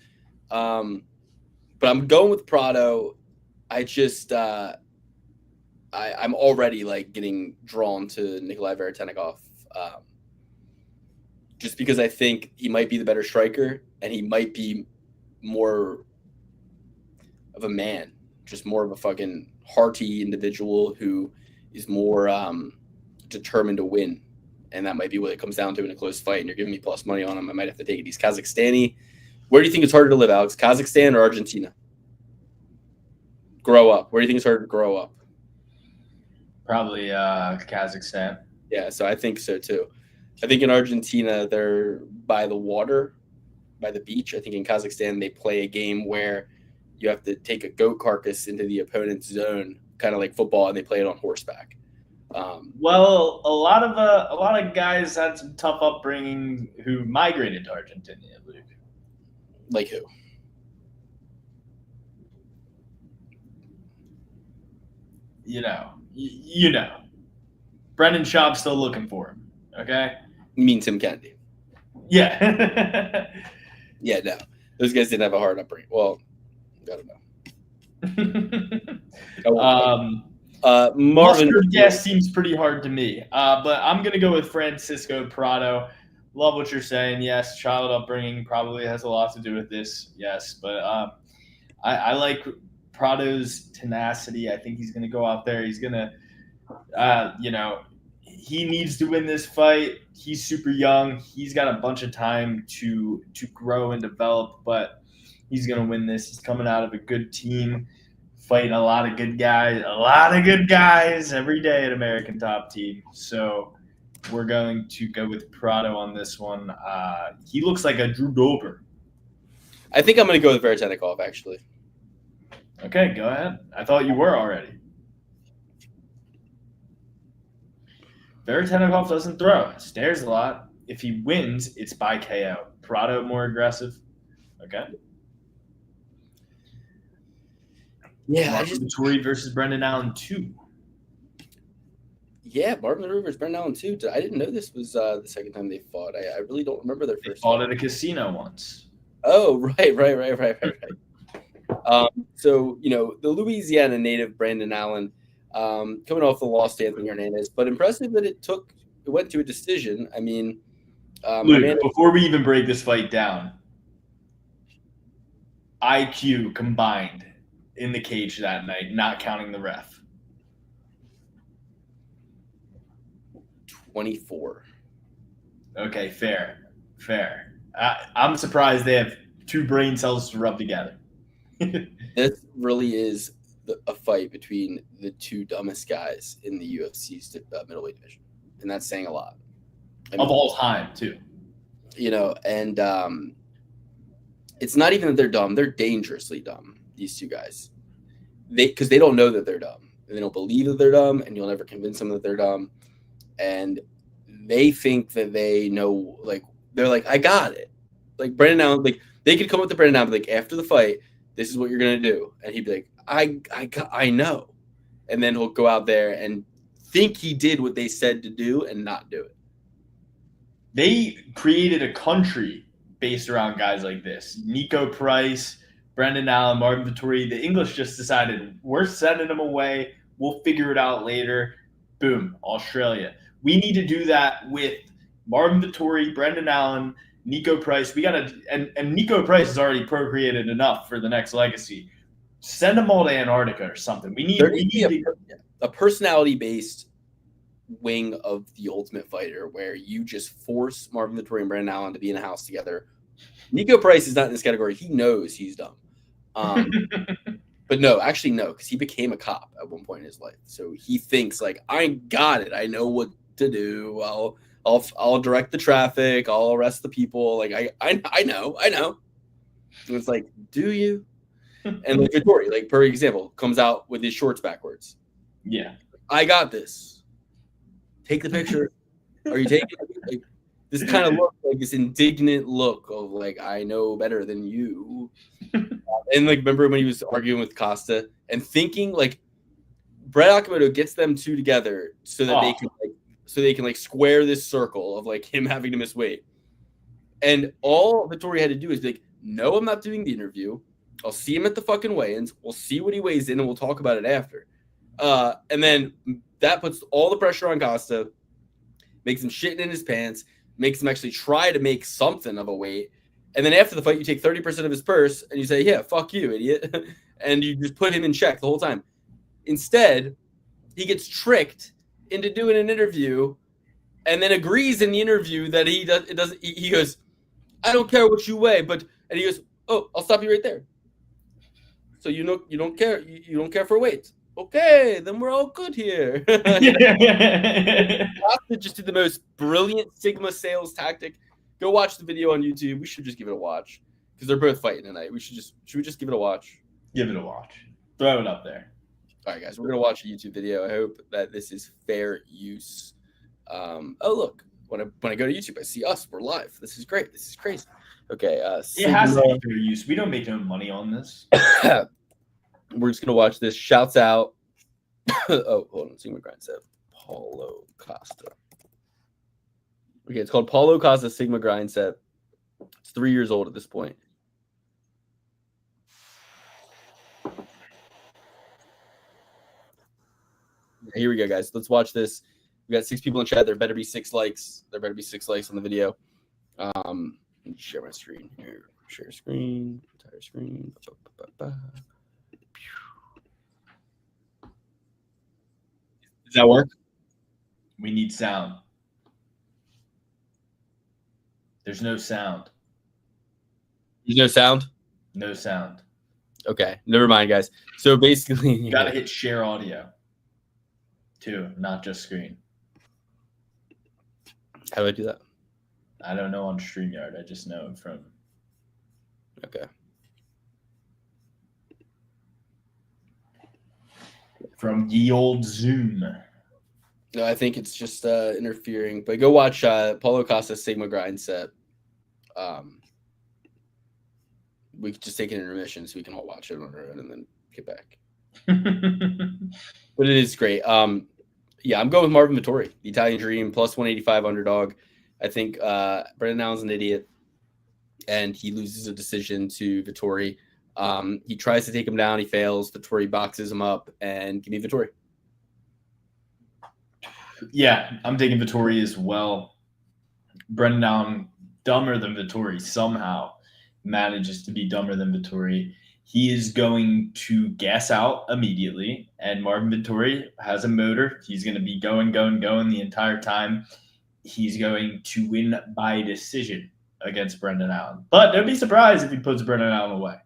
But I'm going with Prado. I just I'm already getting drawn to Nikolai Veretennikov. Just because I think he might be the better striker and he might be more of a man, just more of a fucking hearty individual who is more determined to win. And that might be what it comes down to in a close fight. And you're giving me plus money on him. I might have to take it. He's Kazakhstani. Where do you think it's harder to live, Alex? Kazakhstan or Argentina? Grow up. Where do you think it's harder to grow up? Probably Kazakhstan. Yeah, so I think so too. I think in Argentina, they're by the water, by the beach. I think in Kazakhstan, they play a game where you have to take a goat carcass into the opponent's zone, kind of like football, and they play it on horseback. Well, a lot of guys had some tough upbringing who migrated to Argentina, Luke. Like who? You know. Brendan Schaub's still looking for him. Okay. You mean Tim Kennedy? Yeah. Yeah, no. Those guys didn't have a hard upbringing. Well, I don't know. Marvin Gas seems pretty hard to me. But I'm gonna go with Francisco Prado. Love what you're saying. Yes, child upbringing probably has a lot to do with this. Yes, but I like Prado's tenacity. I think he's gonna go out there. He's gonna, he needs to win this fight. He's super young. He's got a bunch of time to grow and develop, but he's gonna win this. He's coming out of a good team, fighting a lot of good guys every day at American Top Team. So we're going to go with Prado on this one. He looks like a Drew Dober. I think I'm going to go with Veretennikov, actually. Okay, go ahead. I thought you were already. Veretennikov doesn't throw. Stares a lot. If he wins, it's by KO. Prado more aggressive. Okay. Yeah, Tory versus Brendan Allen 2. Yeah, Marvin the Rivers, Brendan Allen too. I didn't know this was the second time they fought. I really don't remember their They first fought fight. at a casino once. Oh, right. So, the Louisiana native Brandon Allen, coming off the loss to Anthony Hernandez, but impressive that it went to a decision. I mean, Luke, Hernandez, before we even break this fight down, IQ combined in the cage that night, not counting the ref. 24. Okay, fair. I'm surprised they have two brain cells to rub together. This really is a fight between the two dumbest guys in the UFC's middleweight division, and that's saying a lot. Of all time, too. And it's not even that they're dumb; they're dangerously dumb. These two guys, because they don't know that they're dumb, and they don't believe that they're dumb, and you'll never convince them that they're dumb, and they think that they know. Like they're like, I got it. Like Brandon Allen, like they could come up to Brandon Allen, like after the fight, this is what you're gonna do, and he'd be like, I know, and then he'll go out there and think he did what they said to do and not do it. They created a country based around guys like this. Nico Price, Brendan Allen, Marvin Vettori. The English just decided we're sending them away. We'll figure it out later. Boom, Australia. We need to do that with Marvin Vettori, Brendan Allen, Nico Price. We gotta and Nico Price has already procreated enough for the next legacy. Send them all to Antarctica or something. We need a personality-based wing of the Ultimate Fighter where you just force Marvin Vettori and Brandon Allen to be in a house together. Nico Price is not in this category. He knows he's dumb. But no, because he became a cop at one point in his life. So he thinks like, I got it. I know what to do. I'll direct the traffic. I'll arrest the people. Like I know. And it's like, do you? And like Vettori, like per example, comes out with his shorts backwards. Yeah. I got this. Take the picture. Are you taking it? Like, this kind of look, like this indignant look of like, I know better than you. And like, remember when he was arguing with Costa and thinking like Brett Okamoto gets them two together so that they can square this circle of like him having to miss weight. And all Vettori had to do is be like, no, I'm not doing the interview. I'll see him at the fucking weigh-ins. We'll see what he weighs in and we'll talk about it after. And then that puts all the pressure on Costa, makes him shitting in his pants, makes him actually try to make something of a weight. And then after the fight, you take 30% of his purse and you say, yeah, fuck you, idiot. And you just put him in check the whole time. Instead, he gets tricked into doing an interview and then agrees in the interview that he goes, I don't care what you weigh, and he goes, oh, I'll stop you right there. So you don't care. You don't care for weight. Okay, then we're all good here. Just did the most brilliant Sigma sales tactic. Go watch the video on YouTube. We should just give it a watch because they're both fighting tonight. Should we just give it a watch? Give it a watch. Throw it up there. All right, guys, we're gonna watch a YouTube video. I hope that this is fair use. Oh look, when I go to YouTube, I see us. We're live. This is great. This is crazy. Okay. It has to be fair use. We don't make no money on this. We're just gonna watch this. Shouts out. Oh, hold on. Sigma Grind set. Paulo Costa. Okay, it's called Paulo Costa Sigma Grind set. It's 3 years old at this point. Here we go, guys. Let's watch this. We got 6 people in chat. There better be 6 likes. There better be 6 likes on the video. Share my screen here. Share screen. Entire screen. Does that work? We need sound. There's no sound. There's no sound? No sound. Okay. Never mind, guys. So basically, you got to hit share audio too, not just screen. How do I do that? I don't know on StreamYard. I just know from. Okay. From ye old Zoom. No, I think it's just interfering. But go watch Paulo Costa's Sigma Grind set. We could just take an intermission so we can all watch it on our own and then get back. But it is great. Yeah, I'm going with Marvin Vettori, the Italian Dream, plus 185 underdog. I think Brendan Allen's an idiot, and he loses a decision to Vettori. He tries to take him down. He fails. Vettori boxes him up, and give me Vettori. Yeah, I'm taking Vettori as well. Brendan Allen, dumber than Vettori, somehow manages to be dumber than Vettori. He is going to gas out immediately, and Marvin Vettori has a motor. He's going to be going the entire time. He's going to win by decision against Brendan Allen. But don't be surprised if he puts Brendan Allen away.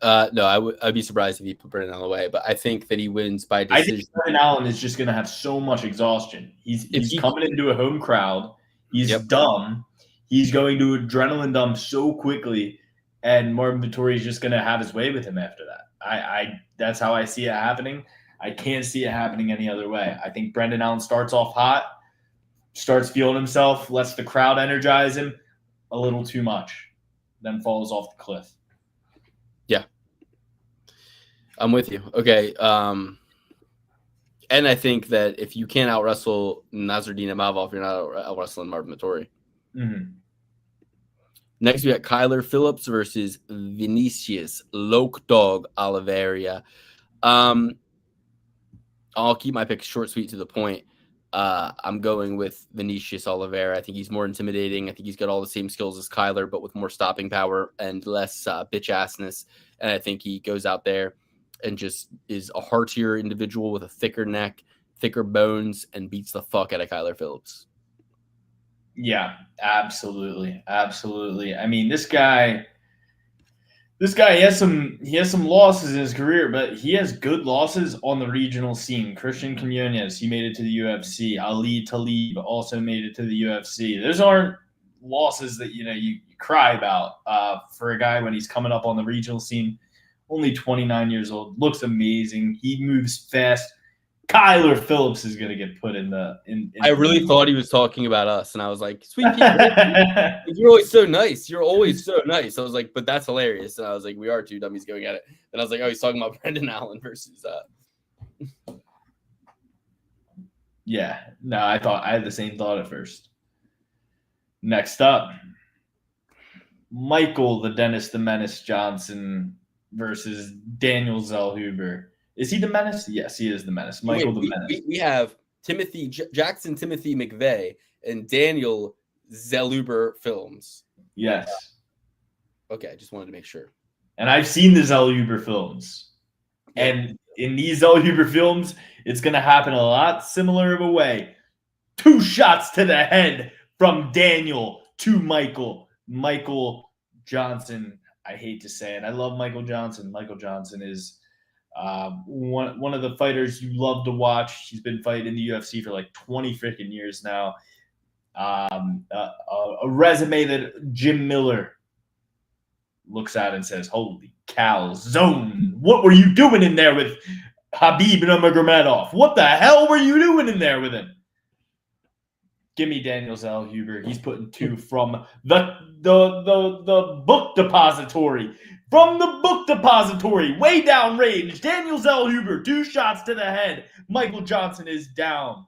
No, I'd be surprised if he put Brendan Allen away, but I think that he wins by decision. I think Brendan Allen is just going to have so much exhaustion. He's coming into a home crowd. He's dumb. He's going to adrenaline dump so quickly, and Marvin Vettori is just going to have his way with him after that. That's how I see it happening. I can't see it happening any other way. I think Brendan Allen starts off hot, starts feeling himself, lets the crowd energize him a little too much, then falls off the cliff. Yeah. I'm with you. Okay. And I think that if you can't out-wrestle Nasruddin Imavov, you're not out-wrestling Marvin Vettori. Mm-hmm. Next, we got Kyler Phillips versus Vinicius Loke Dog Oliveira. I'll keep my pick short, sweet, to the point. I'm going with Vinicius Oliveira. I think he's more intimidating. I think he's got all the same skills as Kyler, but with more stopping power and less bitch-assness. And I think he goes out there and just is a heartier individual with a thicker neck, thicker bones, and beats the fuck out of Kyler Phillips. Yeah, absolutely. Absolutely. I mean, this guy he has some losses in his career, but he has good losses on the regional scene. Christian Quinones, he made it to the UFC. Ali Talib also made it to the UFC. Those aren't losses that you cry about for a guy when he's coming up on the regional scene. Only 29 years old, looks amazing. He moves fast. Kyler Phillips is going to get put in the. I really thought he was talking about us, and I was like, "Sweet Pete, you're always so nice. You're always so nice." I was like, "But that's hilarious." And I was like, "We are two dummies going at it." And I was like, "Oh, he's talking about Brendan Allen versus." Yeah, no, I had the same thought at first. Next up, Michael the Dennis the Menace Johnson versus Daniel Zellhuber. Is he the Menace? Yes, he is the Menace. Michael the Menace. We have Jackson Timothy McVeigh and Daniel Zellhuber films. Yes. Okay, I just wanted to make sure. And I've seen the Zellhuber films. And in these Zellhuber films, it's going to happen a lot similar of a way. 2 shots to the head from Daniel to Michael. Michael Johnson. I hate to say it. I love Michael Johnson. Michael Johnson is one of the fighters you love to watch. He's been fighting in the UFC for like 20 freaking years now. A resume that Jim Miller looks at and says, "Holy cow, Zone! What were you doing in there with Habib Nurmagomedov? What the hell were you doing in there with him?" Give me Daniel Zellhuber. He's putting 2 from the book depository. From the book depository, way down range. Daniel Zellhuber, 2 shots to the head. Michael Johnson is down.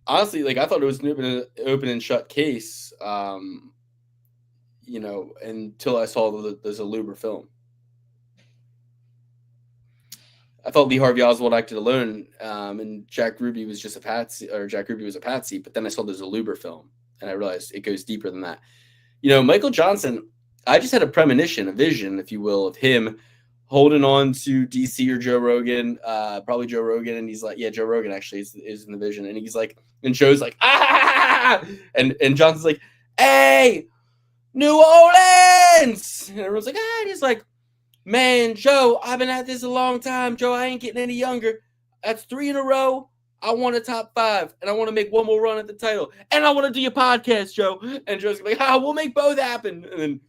Honestly, like I thought it was an open and shut case. Until I saw the Zellhuber film. I thought Lee Harvey Oswald acted alone, and Jack Ruby was just a patsy, or Jack Ruby was a patsy. But then I saw the Zellhuber film, and I realized it goes deeper than that. Michael Johnson, I just had a premonition, a vision, if you will, of him holding on to DC or Joe Rogan, probably Joe Rogan, and he's like, yeah, Joe Rogan actually is in the vision, and he's like, and Joe's like, ah, and Johnson's like, hey, New Orleans, and everyone's like, ah, and he's like, man, Joe, I've been at this a long time. Joe, I ain't getting any younger. That's 3 in a row. I want a top 5, and I want to make one more run at the title. And I want to do your podcast, Joe. And Joe's like, we'll make both happen. And then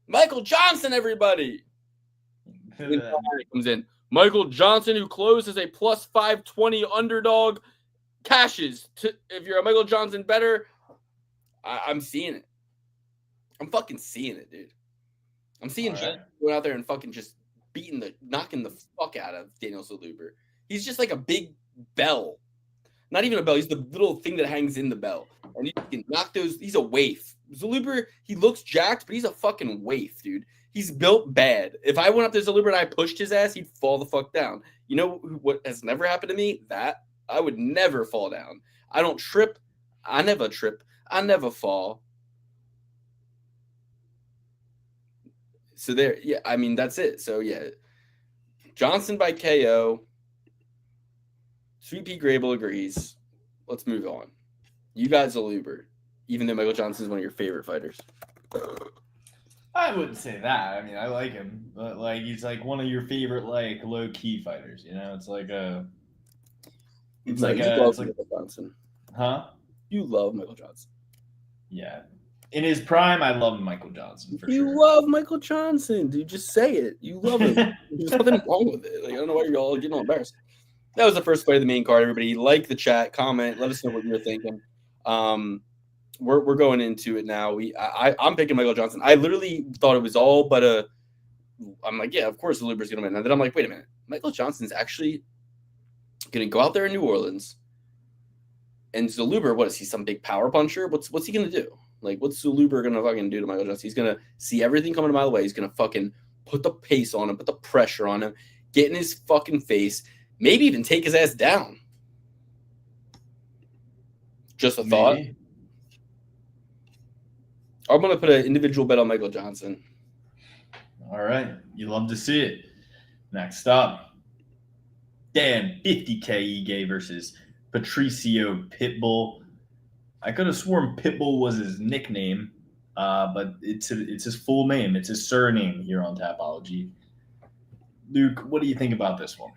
Michael Johnson, everybody. And comes in. Michael Johnson, who closed as a plus 520 underdog, cashes. If you're a Michael Johnson better, I'm seeing it. I'm fucking seeing it, dude. I'm seeing Johnson going out there and fucking just knocking the fuck out of Daniel Zellhuber. He's just like a big bell. Not even a bell. He's the little thing that hangs in the bell. And he can knock those. He's a waif. Zaluber, he looks jacked, but he's a fucking waif, dude. He's built bad. If I went up to Zaluber and I pushed his ass, he'd fall the fuck down. You know what has never happened to me? That. I would never fall down. I don't trip. I never trip. I never fall. So there, yeah, I mean, that's it. So, yeah. Johnson by KO. Sweet Pea Grable agrees. Let's move on. You got Zaluber, even though Michael Johnson is one of your favorite fighters. I wouldn't say that. I mean, I like him, but like he's like one of your favorite like low key fighters. You know, it's like a. It's like a. It's like, Michael Johnson. Huh? You love Michael Johnson. Yeah. In his prime, I love Michael Johnson for you sure. You love Michael Johnson, dude. Just say it. You love him. There's nothing wrong with it. Like, I don't know why you're all getting all embarrassed. That was the first fight of the main card. Everybody, like the chat, comment, let us know what you're thinking. We're going into it now. I'm picking Michael Johnson. I literally thought it was all but a. I'm like, yeah, of course Zaluber's gonna win. And then I'm like, wait a minute, Michael Johnson's actually gonna go out there in New Orleans. And Zaluber, what is he? Some big power puncher? What's he gonna do? Like, what's Zaluber gonna fucking do to Michael Johnson? He's gonna see everything coming a mile away. He's gonna fucking put the pace on him, put the pressure on him, get in his fucking face, maybe even take his ass down. Just a thought. Maybe. I'm gonna put an individual bet on Michael Johnson. All right, you love to see it. Next up, Dan 50K Ige versus Patricio Pitbull. I could have sworn Pitbull was his nickname, but it's his full name. It's his surname here on Tapology. Luke, what do you think about this one?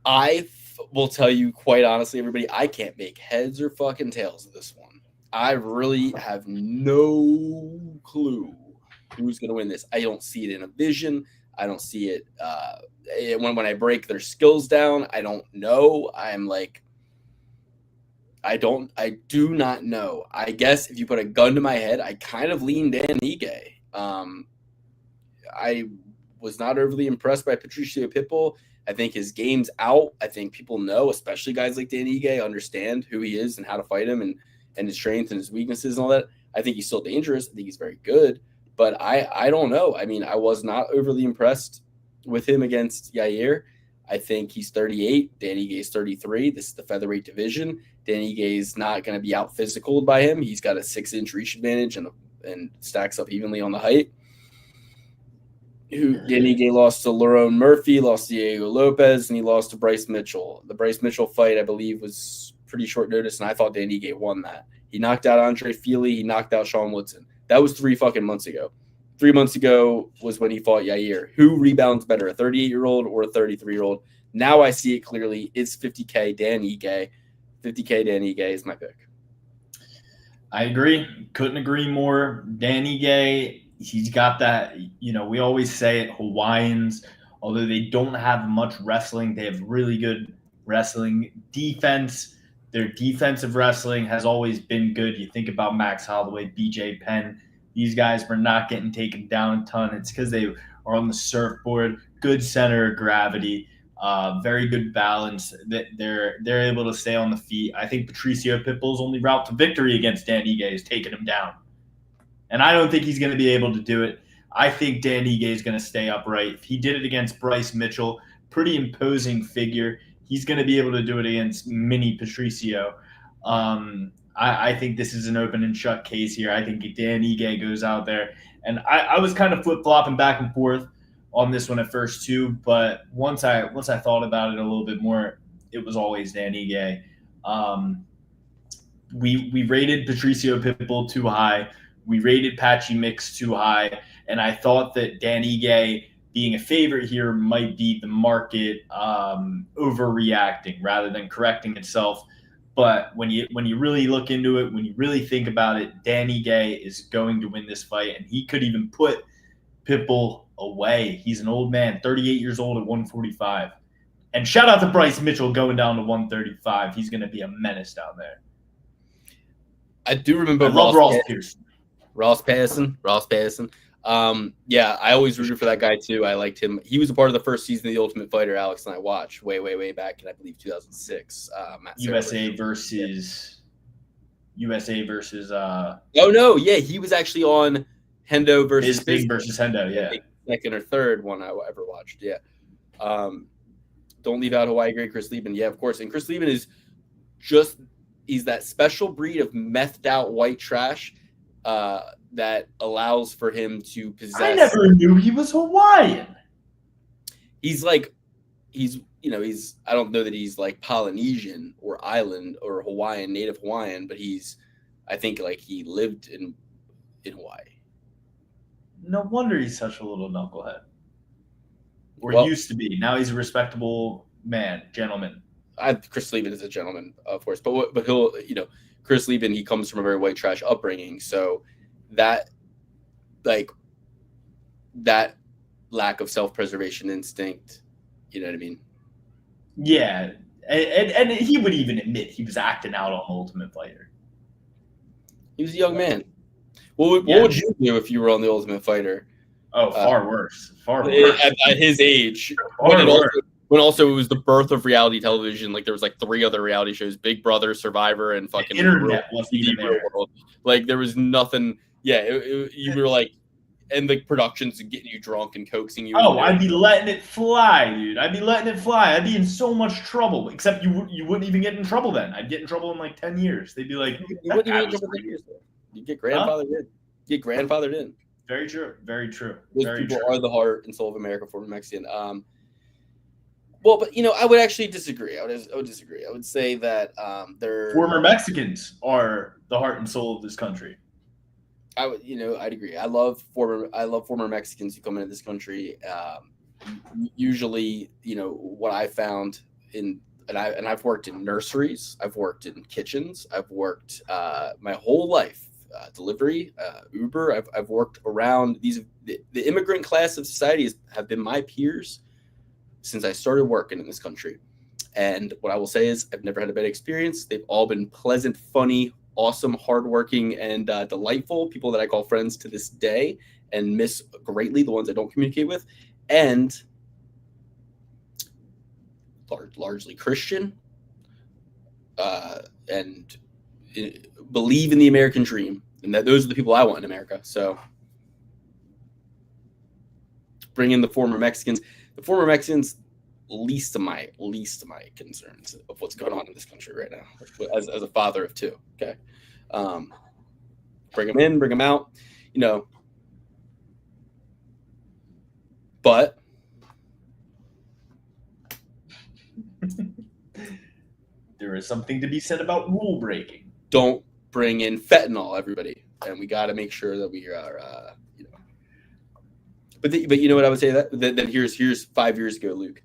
I will tell you quite honestly, everybody, I can't make heads or fucking tails of this one. I really have no clue who's going to win this. I don't see it in a vision. I don't see it when I break their skills down. I don't know. I'm like, I do not know. I guess if you put a gun to my head, I kind of lean Dan Ige. I was not overly impressed by Patricio Pitbull. I think his game's out. I think people know, especially guys like Dan Ige, understand who he is and how to fight him and his strengths and his weaknesses and all that. I think he's still dangerous. I think he's very good. But I don't know. I mean, I was not overly impressed with him against Yair. I think he's 38. Dan Ige is 33. This is the featherweight division. Dan Ige is not going to be out physicaled by him. He's got a 6-inch reach advantage and stacks up evenly on the height. Dan Ige lost to Lerone Murphy, lost to Diego Lopez, and he lost to Bryce Mitchell. The Bryce Mitchell fight, I believe, was pretty short notice, and I thought Dan Ige won that. He knocked out Andre Feely. He knocked out Sean Woodson. That was 3 fucking months ago. 3 months ago was when he fought Yair. Who rebounds better, a 38-year-old or a 33-year-old? Now I see it clearly. It's 50K Dan Ige. 50K Dan Ige is my pick. I agree. Couldn't agree more. Dan Ige, he's got that, we always say it, Hawaiians, although they don't have much wrestling, they have really good wrestling defense. Their defensive wrestling has always been good. You think about Max Holloway, BJ Penn. These guys were not getting taken down a ton. It's because they are on the surfboard. Good center of gravity. Very good balance. They're able to stay on the feet. I think Patricio Pitbull's only route to victory against Dan Ige is taking him down. And I don't think he's going to be able to do it. I think Dan Ige is going to stay upright. If he did it against Bryce Mitchell, pretty imposing figure, he's going to be able to do it against mini Patricio. I think this is an open and shut case here. I think Dan Ige goes out there. And I was kind of flip-flopping back and forth on this one at first too, but once I thought about it a little bit more, it was always Dan Ige. We rated Patricio Pitbull too high. We rated Patchy Mix too high. And I thought that Dan Ige being a favorite here might be the market overreacting rather than correcting itself. But when you really look into it, when you really think about it, Dan Ige is going to win this fight, and he could even put Pitbull away. He's an old man, 38 years old at 145. And shout out to Bryce Mitchell going down to 135. He's going to be a menace down there. I do remember Ross Pearson. Ross Pearson. Yeah, I always rooted for that guy too. I liked him. He was a part of the first season of The Ultimate Fighter. Alex and I watched way back in, I believe, 2006. USA versus Oh no, yeah, he was actually on Hendo versus Bisping versus Hendo. Yeah, second or third one I ever watched. Yeah. Don't leave out Hawaii great Chris Lieben. Yeah, of course. And Chris Lieben he's that special breed of methed out white trash that allows for him to possess. I never knew he was Hawaiian. He's I don't know that he's like Polynesian or island or Hawaiian, native Hawaiian, but I think like he lived in Hawaii. No wonder he's such a little knucklehead. Or used to be. Now he's a respectable gentleman. Chris Lieben is a gentleman, of course, but he'll, Chris Lieben, he comes from a very white trash upbringing, so that lack of self-preservation instinct, you know what I mean? Yeah, and he would even admit he was acting out on Ultimate Fighter. He was a young man. What would you do if you were on The Ultimate Fighter? Oh, far worse. Far worse. At his age. When also it was the birth of reality television. Like there was like 3 other reality shows: Big Brother, Survivor, and fucking the internet wasn't even there. World. Like there was nothing. Yeah, you were like, and the productions getting you drunk and coaxing you. Oh, I'd be letting it fly, dude. I'd be letting it fly. I'd be in so much trouble. Except you wouldn't even get in trouble then. I'd get in trouble in like 10 years. They'd be like, you wouldn't even get in trouble 10 years. You get grandfathered in. You get grandfathered in. Very true. Very true. Those very people true. are the heart and soul of America, former Mexican. Well, but I would actually disagree. I would disagree. I would say that they're former Mexicans are the heart and soul of this country. I'd agree. I love former Mexicans who come into this country. Usually, what I found and I've worked in nurseries, I've worked in kitchens, I've worked my whole life. Delivery, Uber. I've worked around the immigrant class of society have been my peers since I started working in this country. And what I will say is I've never had a bad experience. They've all been pleasant, funny, awesome, hardworking, and delightful people that I call friends to this day and miss greatly the ones I don't communicate with. And largely Christian and believe in the American dream, and that those are the people I want in America. So bring in the former Mexicans. The former Mexicans, least of my concerns of what's going on in this country right now. As a father of 2, okay, bring them in, bring them out, But there is something to be said about rule breaking. Don't bring in fentanyl, everybody, and we got to make sure that we are, But you know what I would say that here's 5 years ago, Luke.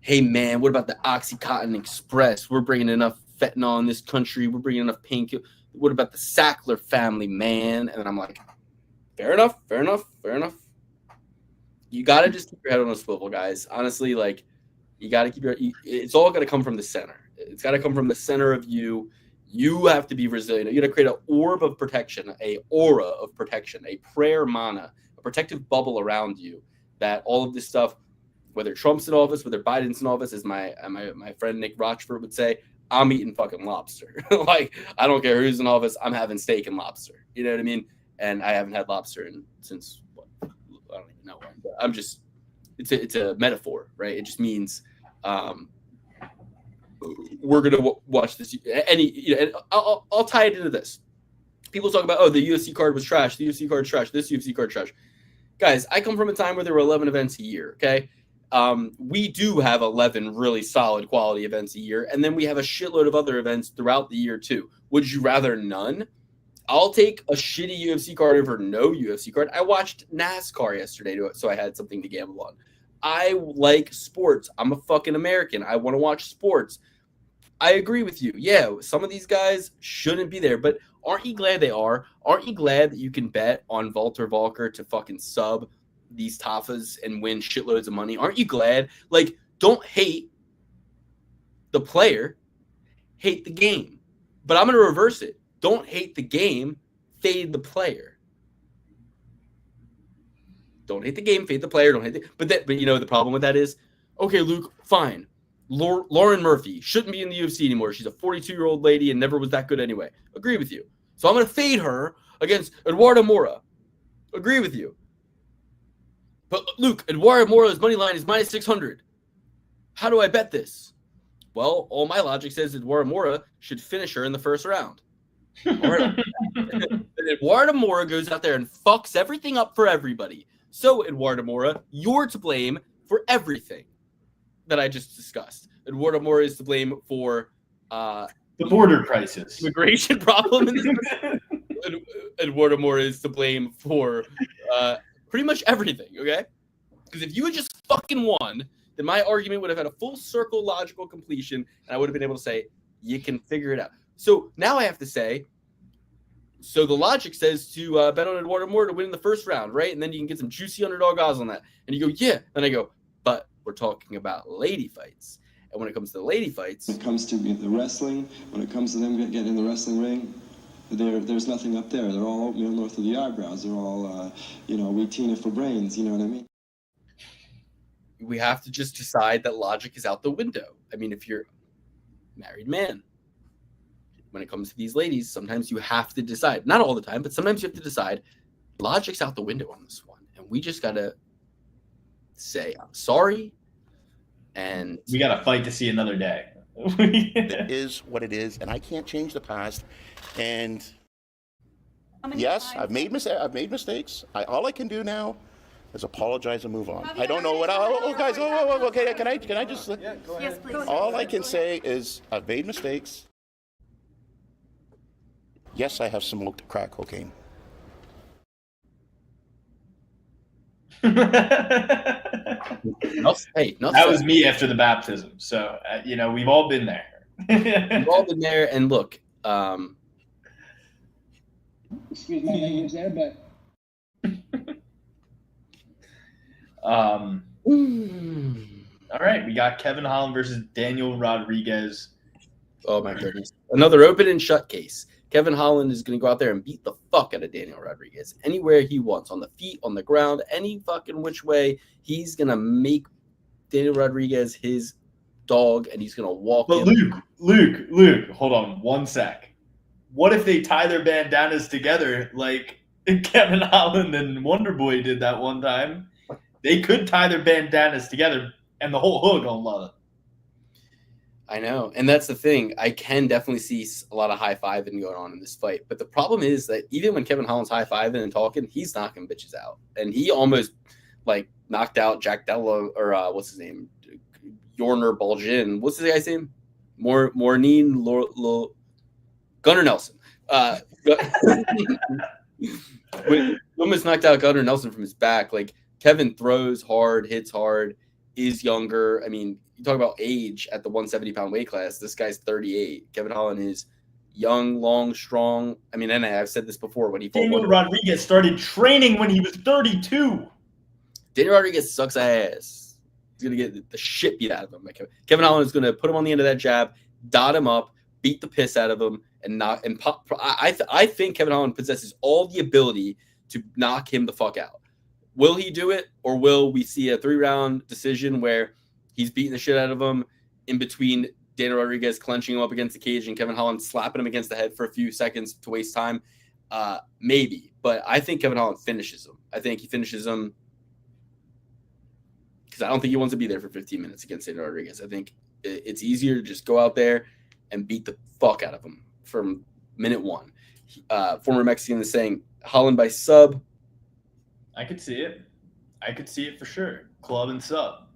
Hey man, what about the OxyContin Express? We're bringing enough fentanyl in this country. We're bringing enough painkiller. What about the Sackler family, man? And then I'm like, fair enough. You got to just keep your head on a swivel, guys. Honestly, like you got to keep it's all got to come from the center. It's got to come from the center of you. You have to be resilient. You got to create an orb of protection, a aura of protection, a prayer mana, a protective bubble around you that all of this stuff, whether Trump's in office, whether Biden's in office, as my friend Nick Rochford would say, I'm eating fucking lobster. Like, I don't care who's in office. I'm having steak and lobster. You know what I mean? And I haven't had lobster since I don't even know when. But I'm just, it's a metaphor, right? It just means we're gonna watch this. And I'll tie it into this. People talk about, the UFC card was trash. The UFC card's trash. This UFC card trash. Guys, I come from a time where there were 11 events a year. Okay. We do have 11 really solid quality events a year, and then we have a shitload of other events throughout the year too. Would you rather none? I'll take a shitty UFC card over no UFC card. I watched NASCAR yesterday, so I had something to gamble on. I like sports. I'm a fucking American. I want to watch sports. I agree with you. Yeah, some of these guys shouldn't be there, but aren't you glad they are? Aren't you glad that you can bet on Walter Volker to fucking sub these Tafas and win shitloads of money? Aren't you glad? Like, don't hate the player, hate the game. But I'm going to reverse it. Don't hate the game, fade the player. Don't hate the game, fade the player. Don't hate the. But you know the problem with that is, okay, Luke, fine. Lauren Murphy shouldn't be in the UFC anymore. She's a 42-year-old lady and never was that good anyway. Agree with you. So I'm going to fade her against Eduardo Mora. Agree with you. But Luke, Eduardo Mora's money line is minus 600. How do I bet this? Well, all my logic says Eduardo Mora should finish her in the first round. And Eduardo Mora goes out there and fucks everything up for everybody. So, Eduardo Mora, you're to blame for everything that I just discussed. Eduardo Mora is to blame for the border crisis, immigration problem. Eduardo Mora is to blame for pretty much everything, okay? Because if you had just fucking won, then my argument would have had a full circle logical completion, and I would have been able to say, you can figure it out. So now I have to say, so the logic says to bet on Eduardo Mora to win in the first round, right? And then you can get some juicy underdog odds on that. And you go, yeah. And I go, but we're talking about lady fights. And when it comes to the lady fights... When it comes to the wrestling, when it comes to them getting in the wrestling ring, there's nothing up there. They're all oatmeal north of the eyebrows. They're all, we Tina for brains, you know what I mean? We have to just decide that logic is out the window. I mean, if you're a married man, when it comes to these ladies, sometimes you have to decide. Not all the time, but sometimes you have to decide. Logic's out the window on this one. And we just got to say, I'm sorry. And we got to fight to see another day. It is what it is, and I can't change the past. And yes, I've made mistakes. All I can do now is apologize and move on. I don't know what. Guys, okay. Can I just? Yeah, go ahead. Yes, please. All I can say is I've made mistakes. Yes, I have smoked crack cocaine. That was me after the baptism. So, we've all been there. We've all been there. And look, excuse my language there, but. All right, we got Kevin Holland versus Daniel Rodriguez. Oh my goodness. Another open and shut case. Kevin Holland is going to go out there and beat the fuck out of Daniel Rodriguez anywhere he wants, on the feet, on the ground, any fucking which way. He's going to make Daniel Rodriguez his dog, and he's going to walk him. But Luke, hold on one sec. What if they tie their bandanas together like Kevin Holland and Wonderboy did that one time? They could tie their bandanas together, and the whole hood gonna love it. I know, and that's the thing. I can definitely see a lot of high-fiving going on in this fight. But the problem is that even when Kevin Holland's high-fiving and talking, he's knocking bitches out. And he almost, knocked out Jack Della, or what's his name? Yorner Balgin. What's the guy's name? Gunnar Nelson. Almost knocked out Gunnar Nelson from his back. Kevin throws hard, hits hard, is younger. I mean, you talk about age at the 170-pound weight class. This guy's 38. Kevin Holland is young, long, strong. I mean, and I've said this before. When he fought Daniel Rodriguez started training when he was 32. Daniel Rodriguez sucks ass. He's going to get the shit beat out of him. Kevin Holland is going to put him on the end of that jab, dot him up, beat the piss out of him, and pop. I think Kevin Holland possesses all the ability to knock him the fuck out. Will he do it, or will we see a 3-round decision where he's beating the shit out of him in between Daniel Rodriguez clenching him up against the cage and Kevin Holland slapping him against the head for a few seconds to waste time? Maybe. But I think Kevin Holland finishes him. I think he finishes him because I don't think he wants to be there for 15 minutes against Daniel Rodriguez. I think it's easier to just go out there and beat the fuck out of him from minute one. Former Mexican is saying Holland by sub. I could see it. For sure. Club and sub.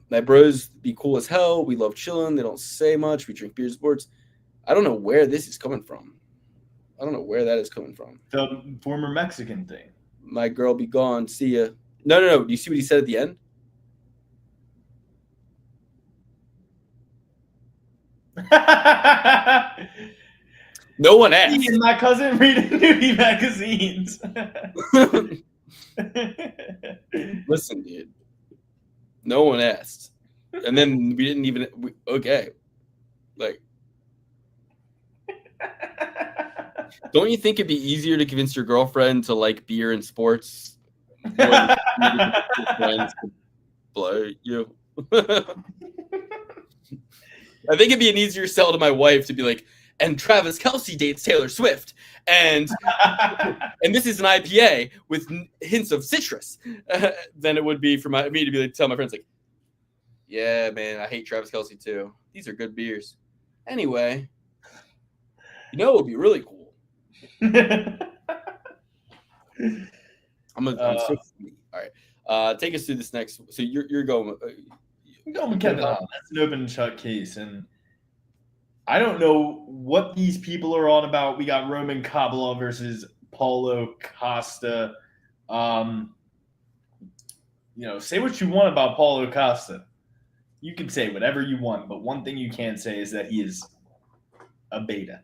My bros be cool as hell. We love chilling. They don't say much. We drink beer sports. I don't know where this is coming from. I don't know where that is coming from. The former Mexican thing. My girl be gone. See ya. No. Do you see what he said at the end? No one asked. Me and my cousin reading nudie magazines. Listen, dude. No one asked. And then we didn't even... okay. Don't you think it'd be easier to convince your girlfriend to like beer and sports Blow you. I think it'd be an easier sell to my wife to be like, and Travis Kelce dates Taylor Swift, and this is an IPA with hints of citrus, than it would be for me to be like, tell my friends like, yeah, man, I hate Travis Kelce too. These are good beers. Anyway, it would be really cool. I'm so all right. Take us through this next. So you're going. I'm going with Kevin Holland. That's an open and shut case, and I don't know what these people are on about. We got Roman Kabula versus Paulo Costa. Say what you want about Paulo Costa. You can say whatever you want, but one thing you can't say is that he is a beta.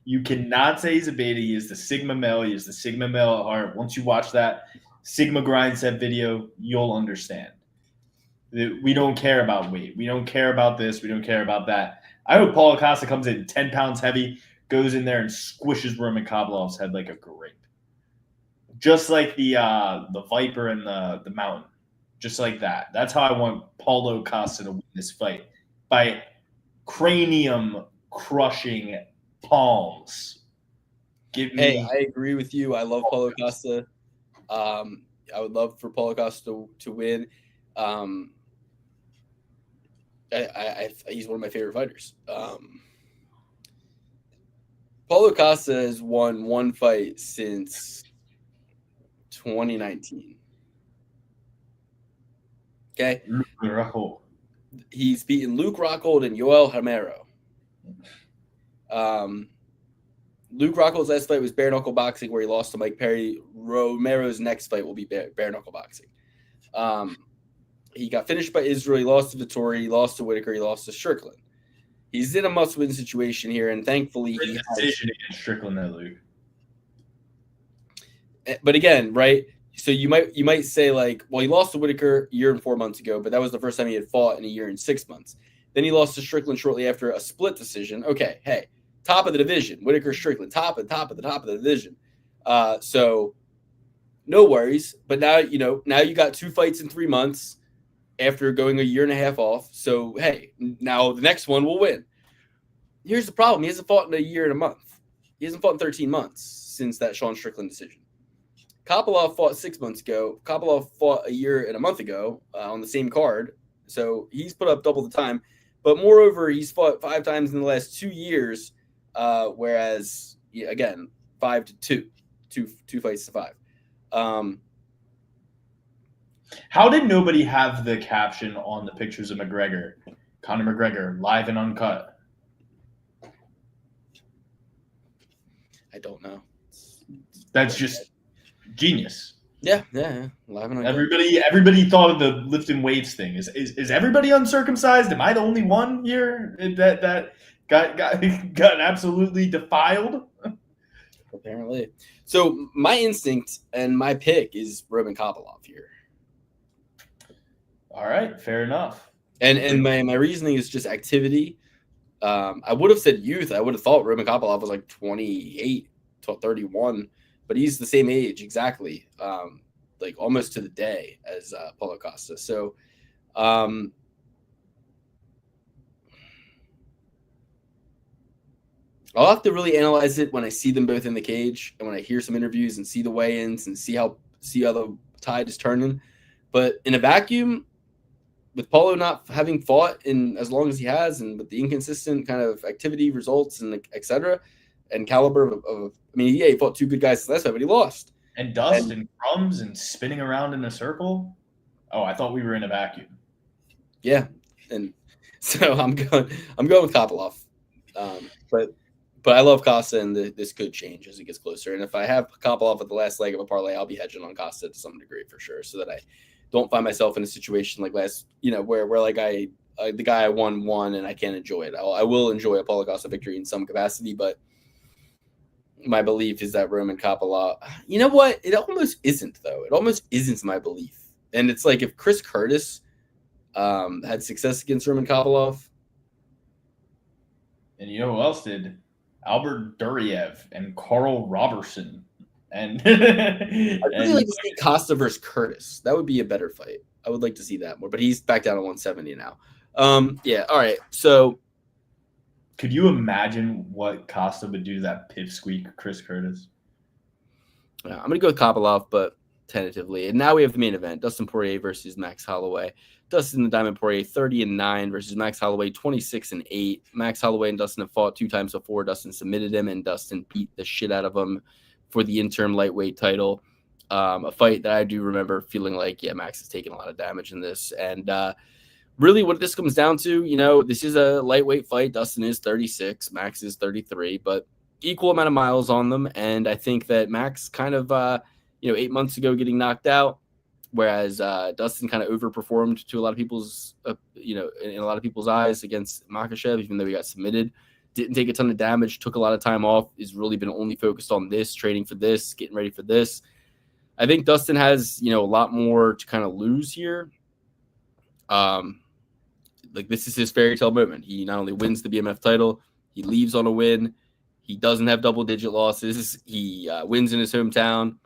You cannot say he's a beta. He is the Sigma male. He is the Sigma male at heart. Once you watch that Sigma grind set video, you'll understand. We don't care about weight. We don't care about this. We don't care about that. I hope Paulo Costa comes in 10 pounds heavy, goes in there and squishes Roman Kabulov's head like a grape. Just like the Viper and the Mountain. Just like that. That's how I want Paulo Costa to win this fight. By cranium-crushing palms. Hey, I agree with you. I love Paulo Costa. I would love for Paulo Costa to win. He's one of my favorite fighters. Paulo Costa has won one fight since 2019. Okay? He's beaten Luke Rockhold and Yoel Romero. Luke Rockhold's last fight was bare knuckle boxing, where he lost to Mike Perry. Romero's next fight will be bare knuckle boxing. He got finished by Israel. He lost to Vittori. He lost to Whitaker. He lost to Strickland. He's in a must-win situation here, and thankfully he has decision against Strickland, though, Luke. But again, right? So you might say like, well, he lost to Whitaker a year and 4 months ago, but that was the first time he had fought in a year and 6 months. Then he lost to Strickland shortly after a split decision. Okay, hey, top of the division, Whitaker, Strickland, top of the division. So no worries. But now you got 2 fights in 3 months after going a year and a half off. So hey, now the next one will win. Here's the problem: he hasn't fought in a year and a month. He hasn't fought in 13 months since that Sean Strickland decision. Kopylov fought 6 months ago. Kopylov fought a year and a month ago on the same card. So he's put up double the time. But moreover, he's fought 5 times in the last 2 years, whereas, again, 5 to 2. Two fights to 5. How did nobody have the caption on the pictures of McGregor? Conor McGregor, live and uncut. I don't know. That's just genius. Yeah. Live and uncut. Everybody thought of the lifting weights thing. Is everybody uncircumcised? Am I the only one here that got absolutely defiled? Apparently. So my instinct and my pick is Roman Kopylov here. All right, fair enough. And my reasoning is just activity. I would have said youth. I would have thought Roman Kopylov was like 28 to 31, but he's the same age exactly, like almost to the day as Paulo Costa. So I'll have to really analyze it when I see them both in the cage and when I hear some interviews and see the weigh-ins and see how the tide is turning. But in a vacuum, with Paulo not having fought in as long as he has, and with the inconsistent kind of activity, results, and et cetera, and caliber he fought 2 good guys last fight, but he lost. And dust and crumbs and spinning around in a circle. Oh, I thought we were in a vacuum. Yeah, and so I'm going with Kopylov. But I love Costa, and this could change as it gets closer. And if I have Kopylov at the last leg of a parlay, I'll be hedging on Costa to some degree for sure, so that I don't find myself in a situation like last, where like the guy I won and I can't enjoy it. I will enjoy a Paulo Costa victory in some capacity, but my belief is that Roman Kopylov. You know what? It almost isn't though. It almost isn't my belief. And it's like if Chris Curtis had success against Roman Kopylov, and you know who else did? Albert Duriev and Carl Robertson And, I'd really like to see Costa versus Curtis. That would be a better fight. I would like to see that more, but he's back down to 170 now. Yeah, all right. So could you imagine what Costa would do to that pipsqueak Chris Curtis? I'm going to go with Kopylov, but tentatively. And now we have the main event, Dustin Poirier versus Max Holloway. Dustin the Diamond Poirier 30-9 versus Max Holloway 26-8. Max Holloway and Dustin have fought 2 times before. Dustin submitted him, and Dustin beat the shit out of him for the interim lightweight title. A fight that I do remember feeling like, yeah, Max has taken a lot of damage in this. And really what this comes down to, this is a lightweight fight. Dustin is 36, Max is 33, but equal amount of miles on them. And I think that Max kind of, 8 months ago getting knocked out, whereas Dustin kind of overperformed to a lot of people's, in a lot of people's eyes against Makhachev, even though he got submitted. Didn't take a ton of damage, took a lot of time off, has really been only focused on this, training for this, getting ready for this. I think Dustin has, a lot more to kind of lose here. This is his fairy tale moment. He not only wins the BMF title, he leaves on a win. He doesn't have double-digit losses. He wins in his hometown.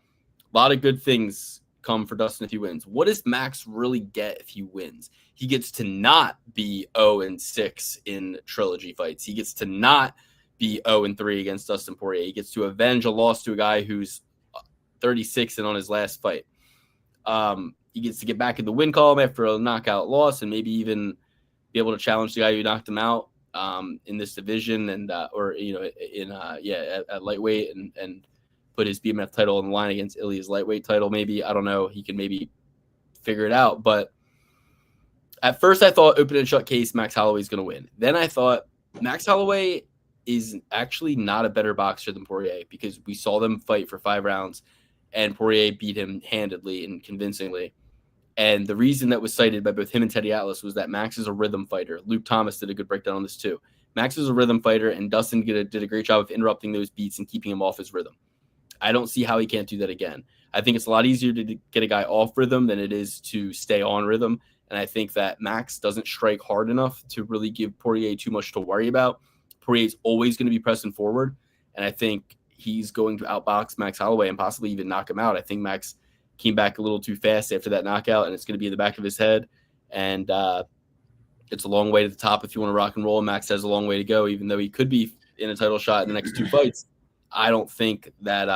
A lot of good things come for Dustin if he wins. What does Max really get if he wins? He gets to not be 0-6 in trilogy fights. He gets to not be 0-3 against Dustin Poirier. He gets to avenge a loss to a guy who's 36 and on his last fight. He gets to get back in the win column after a knockout loss and maybe even be able to challenge the guy who knocked him out in this division and at lightweight and put his BMF title on the line against Ilya's lightweight title. Maybe, I don't know, he can maybe figure it out. But at first I thought open and shut case Max Holloway's going to win. Then I thought Max Holloway is actually not a better boxer than Poirier because we saw them fight for 5 rounds and Poirier beat him handedly and convincingly. And the reason that was cited by both him and Teddy Atlas was that Max is a rhythm fighter. Luke Thomas did a good breakdown on this too. Max is a rhythm fighter, and Dustin did a great job of interrupting those beats and keeping him off his rhythm. I don't see how he can't do that again. I think it's a lot easier to get a guy off rhythm than it is to stay on rhythm. And I think that Max doesn't strike hard enough to really give Poirier too much to worry about. Poirier's always going to be pressing forward, and I think he's going to outbox Max Holloway and possibly even knock him out. I think Max came back a little too fast after that knockout, and it's going to be in the back of his head. And it's a long way to the top if you want to rock and roll. Max has a long way to go, even though he could be in a title shot in the next 2 fights. I don't think that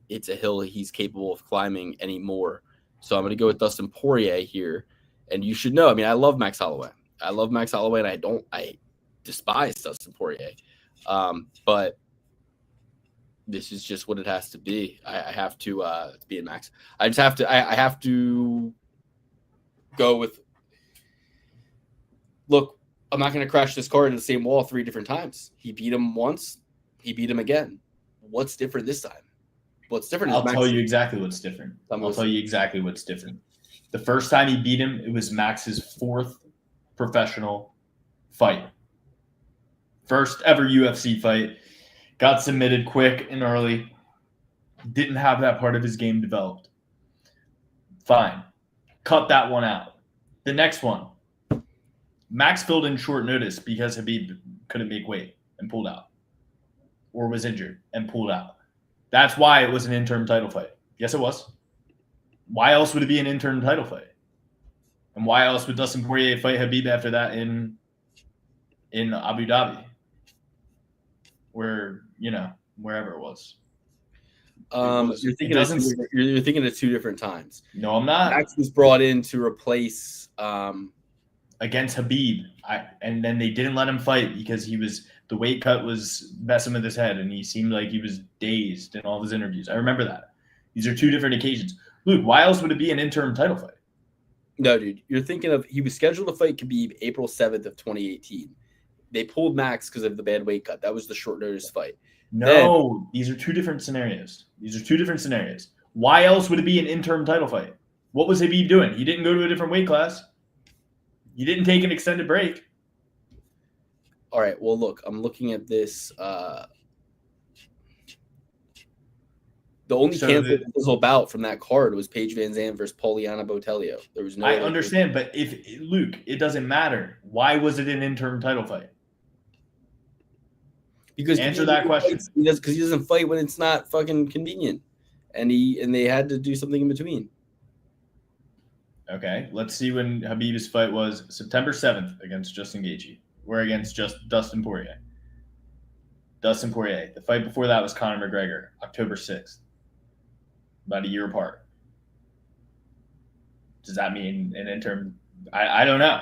it's a hill he's capable of climbing anymore. So I'm going to go with Dustin Poirier here. And you should know, I love Max Holloway. And I despise Dustin Poirier. But this is just what it has to be. I have to be in Max. I have to go with, look, I'm not going to crash this card in the same wall 3 different times. He beat him once. He beat him again. What's different this time? What's different? I'll tell you exactly what's different. The first time he beat him, it was Max's 4th professional fight. First ever UFC fight. Got submitted quick and early. Didn't have that part of his game developed. Fine. Cut that one out. The next one. Max filled in short notice because Habib couldn't make weight and pulled out. Or was injured and pulled out. That's why it was an interim title fight. Yes, it was. Why else would it be an interim title fight? And why else would Dustin Poirier fight Habib after that in Abu Dhabi? Where, wherever it was. You're thinking of 2 different times. No, I'm not. Max was brought in to replace against Habib. And then they didn't let him fight because the weight cut was messing with his head and he seemed like he was dazed in all of his interviews. I remember that. These are 2 different occasions. Luke, why else would it be an interim title fight? No, dude. You're thinking of, he was scheduled to fight Khabib April 7th of 2018. They pulled Max because of the bad weight cut. That was the short notice fight. No, these are 2 different scenarios. Why else would it be an interim title fight? What was Habib doing? He didn't go to a different weight class. He didn't take an extended break. All right. Well, look, I'm looking at this. The only canceled bout from that card was Paige Van Zandt versus Poliana Botelho. There was no. I understand, but Luke, it doesn't matter. Why was it an interim title fight? Because Answer that question. He doesn't fight when it's not fucking convenient, and they had to do something in between. Okay, let's see when Khabib's fight was. September 7th against Justin Gaethje. We're against Dustin Poirier. Dustin Poirier. The fight before that was Conor McGregor, October 6th. About a year apart. Does that mean an interim? I don't know.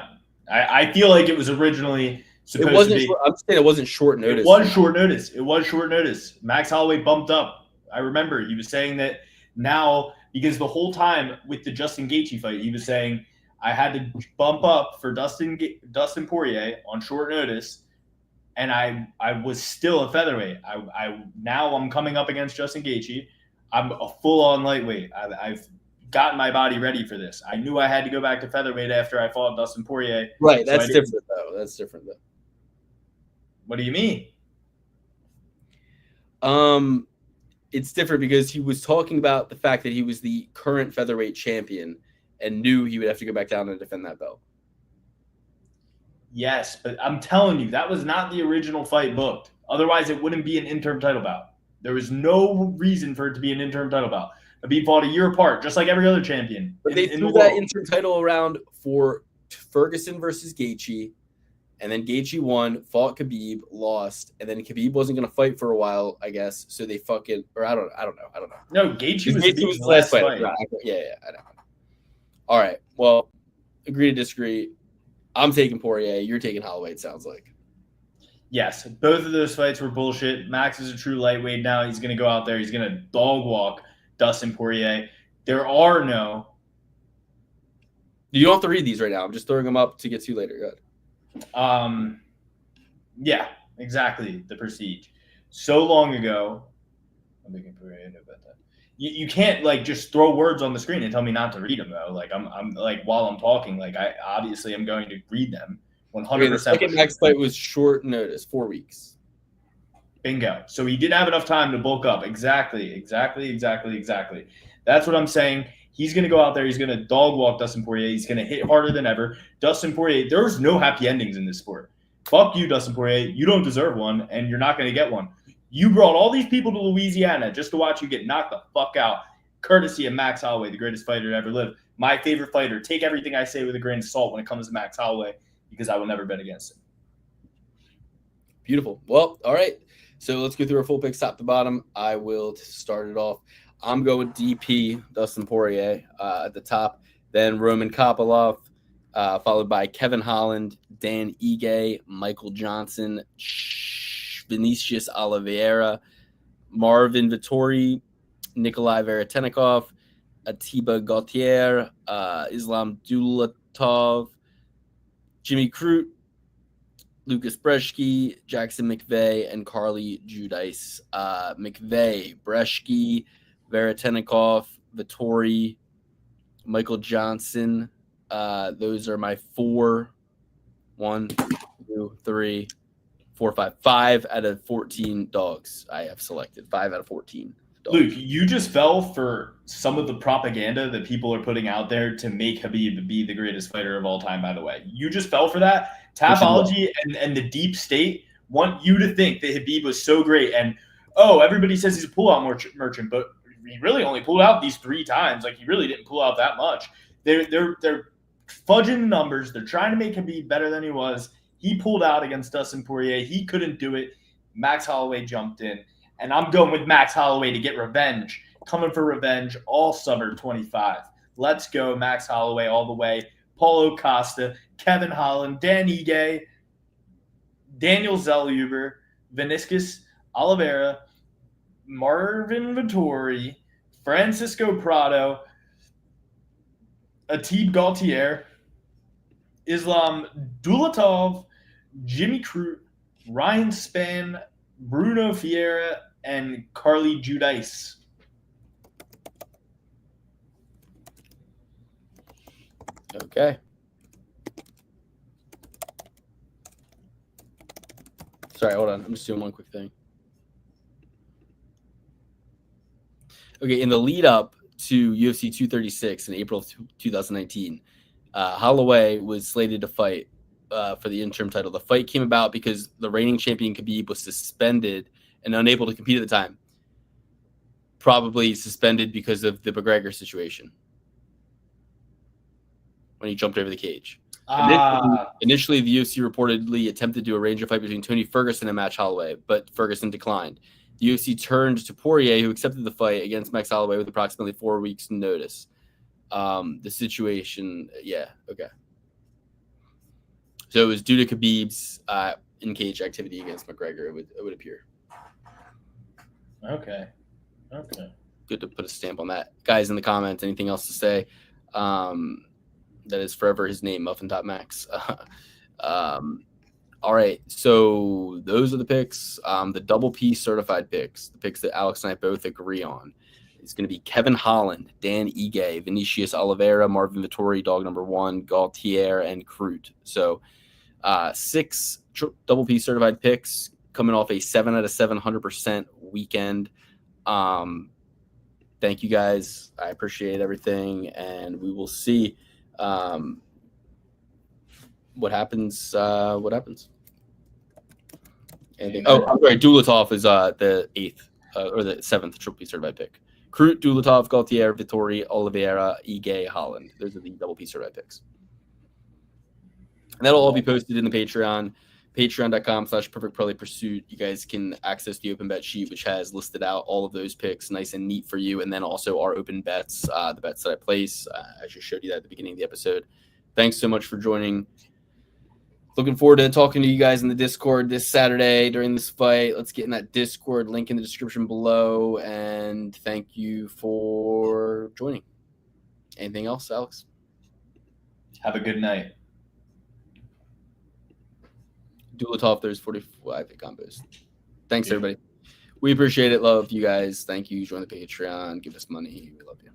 I feel like it was originally supposed to be. I'm saying it wasn't short notice. It was short notice. It was short notice. Max Holloway bumped up. I remember he was saying that now, because the whole time with the Justin Gaethje fight, he was saying, I had to bump up for Dustin Poirier on short notice, and I was still a featherweight. Now I'm coming up against Justin Gaethje. I'm a full-on lightweight. I've gotten my body ready for this. I knew I had to go back to featherweight after I fought Dustin Poirier. Right, that's different, though. That's different, though. What do you mean? It's different because he was talking about the fact that he was the current featherweight champion and knew he would have to go back down and defend that belt. Yes, but I'm telling you, that was not the original fight booked. Otherwise, it wouldn't be an interim title bout. There was no reason for it to be an interim title bout. Khabib fought a year apart, just like every other champion. But they threw that interim title around for Ferguson versus Gaethje, and then Gaethje won, fought Khabib, lost, and then Khabib wasn't going to fight for a while, I guess. So they fucking, or I don't know. No, Gaethje was the last fight. Yeah, I know. All right, well, agree to disagree. I'm taking Poirier. You're taking Holloway, it sounds like. Yes, both of those fights were bullshit. Max is a true lightweight now. He's going to go out there. He's going to dog walk Dustin Poirier. There are no. You don't have to read these right now. I'm just throwing them up to get to later. Go ahead. Yeah, exactly. The Prestige. So long ago. I'm making Poirier know about that. You can't like just throw words on the screen and tell me not to read them though. Like I'm like while I'm talking, like I obviously am going to read them. 100%. The second next fight was short notice, 4 weeks. Bingo. So he didn't have enough time to bulk up. Exactly. That's what I'm saying. He's going to go out there. He's going to dog walk Dustin Poirier. He's going to hit harder than ever. Dustin Poirier, there's no happy endings in this sport. Fuck you, Dustin Poirier. You don't deserve one, and you're not going to get one. You brought all these people to Louisiana just to watch you get knocked the fuck out, courtesy of Max Holloway, the greatest fighter to ever live. My favorite fighter. Take everything I say with a grain of salt when it comes to Max Holloway, because I will never bet against him. Beautiful. Well, all right. So let's go through our full picks top to bottom. I will start it off. I'm going DP, Dustin Poirier, at the top. Then Roman Kopylov, followed by Kevin Holland, Dan Ige, Michael Johnson, Vinicius Oliveira, Marvin Vettori, Nikolai Veretennikov, Atiba Gauthier, Islam Dulatov, Jimmy Crute, Lucas Brzeski, Jackson McVeigh, and Carly Judice. McVeigh, Brzeski, Veretennikov, Vettori, Michael Johnson. Those are my 4. 1, 2, 3, 4, 5. 5 out of 14 dogs I have selected. 5 out of 14 dogs. Luke, you just fell for some of the propaganda that people are putting out there to make Khabib be the greatest fighter of all time, by the way. You just fell for that. Tapology and the deep state want you to think that Khabib was so great. And, everybody says he's a pullout merchant, but he really only pulled out these 3 times. Like, he really didn't pull out that much. They're fudging the numbers. They're trying to make Khabib better than he was. He pulled out against Dustin Poirier. He couldn't do it. Max Holloway jumped in. And I'm going with Max Holloway to get revenge. Coming for revenge all summer 25. Let's go, Max Holloway all the way. Paulo Costa, Kevin Holland, Dan Ige, Daniel Zellhuber, Vinicius Oliveira, Marvin Vettori, Francisco Prado, Atiba Gauthier, Islam Dulatov, Jimmy Crute, Ryan Spann, Bruno Fiera, and Carly Judice. Okay. Sorry, hold on. I'm just doing one quick thing. Okay, in the lead up to UFC 236 in April of 2019, Holloway was slated to fight for the interim title. The fight came about because the reigning champion Khabib was suspended and unable to compete at the time. Probably suspended because of the McGregor situation when he jumped over the cage. Initially, the UFC reportedly attempted to arrange a fight between Tony Ferguson and Max Holloway, but Ferguson declined. The UFC turned to Poirier, who accepted the fight against Max Holloway with approximately 4 weeks' notice. The situation, okay. So it was due to Khabib's in-cage activity against McGregor, it would appear. Okay. Good to put a stamp on that. Guys, in the comments, anything else to say? That is forever his name, Muffin.Max. All right, so those are the picks. The double P certified picks, the picks that Alex and I both agree on. It's going to be Kevin Holland, Dan Ige, Vinicius Oliveira, Marvin Vittori, dog number 1, Gaultier, and Crute. So 6 double P certified picks coming off a 7 out of 7, 100% weekend. Thank you guys. I appreciate everything, and we will see what happens. Anything? Oh, I'm sorry. Dulatov is the 8th or the 7th triple P certified pick. Crute, Dulatov, Gaultier, Vittori, Oliveira, Ige, Holland. Those are the double P certified picks. And that'll all be posted in the Patreon, patreon.com/perfectparlaypursuit. You guys can access the open bet sheet, which has listed out all of those picks nice and neat for you. And then also our open bets, the bets that I place. I just showed you that at the beginning of the episode. Thanks so much for joining. Looking forward to talking to you guys in the Discord this Saturday during this fight. Let's get in that Discord, link in the description below. And thank you for joining. Anything else, Alex? Have a good night. Dulatov, there's 45 combos. Thanks, everybody. We appreciate it. Love you guys. Thank you. Join the Patreon. Give us money. We love you.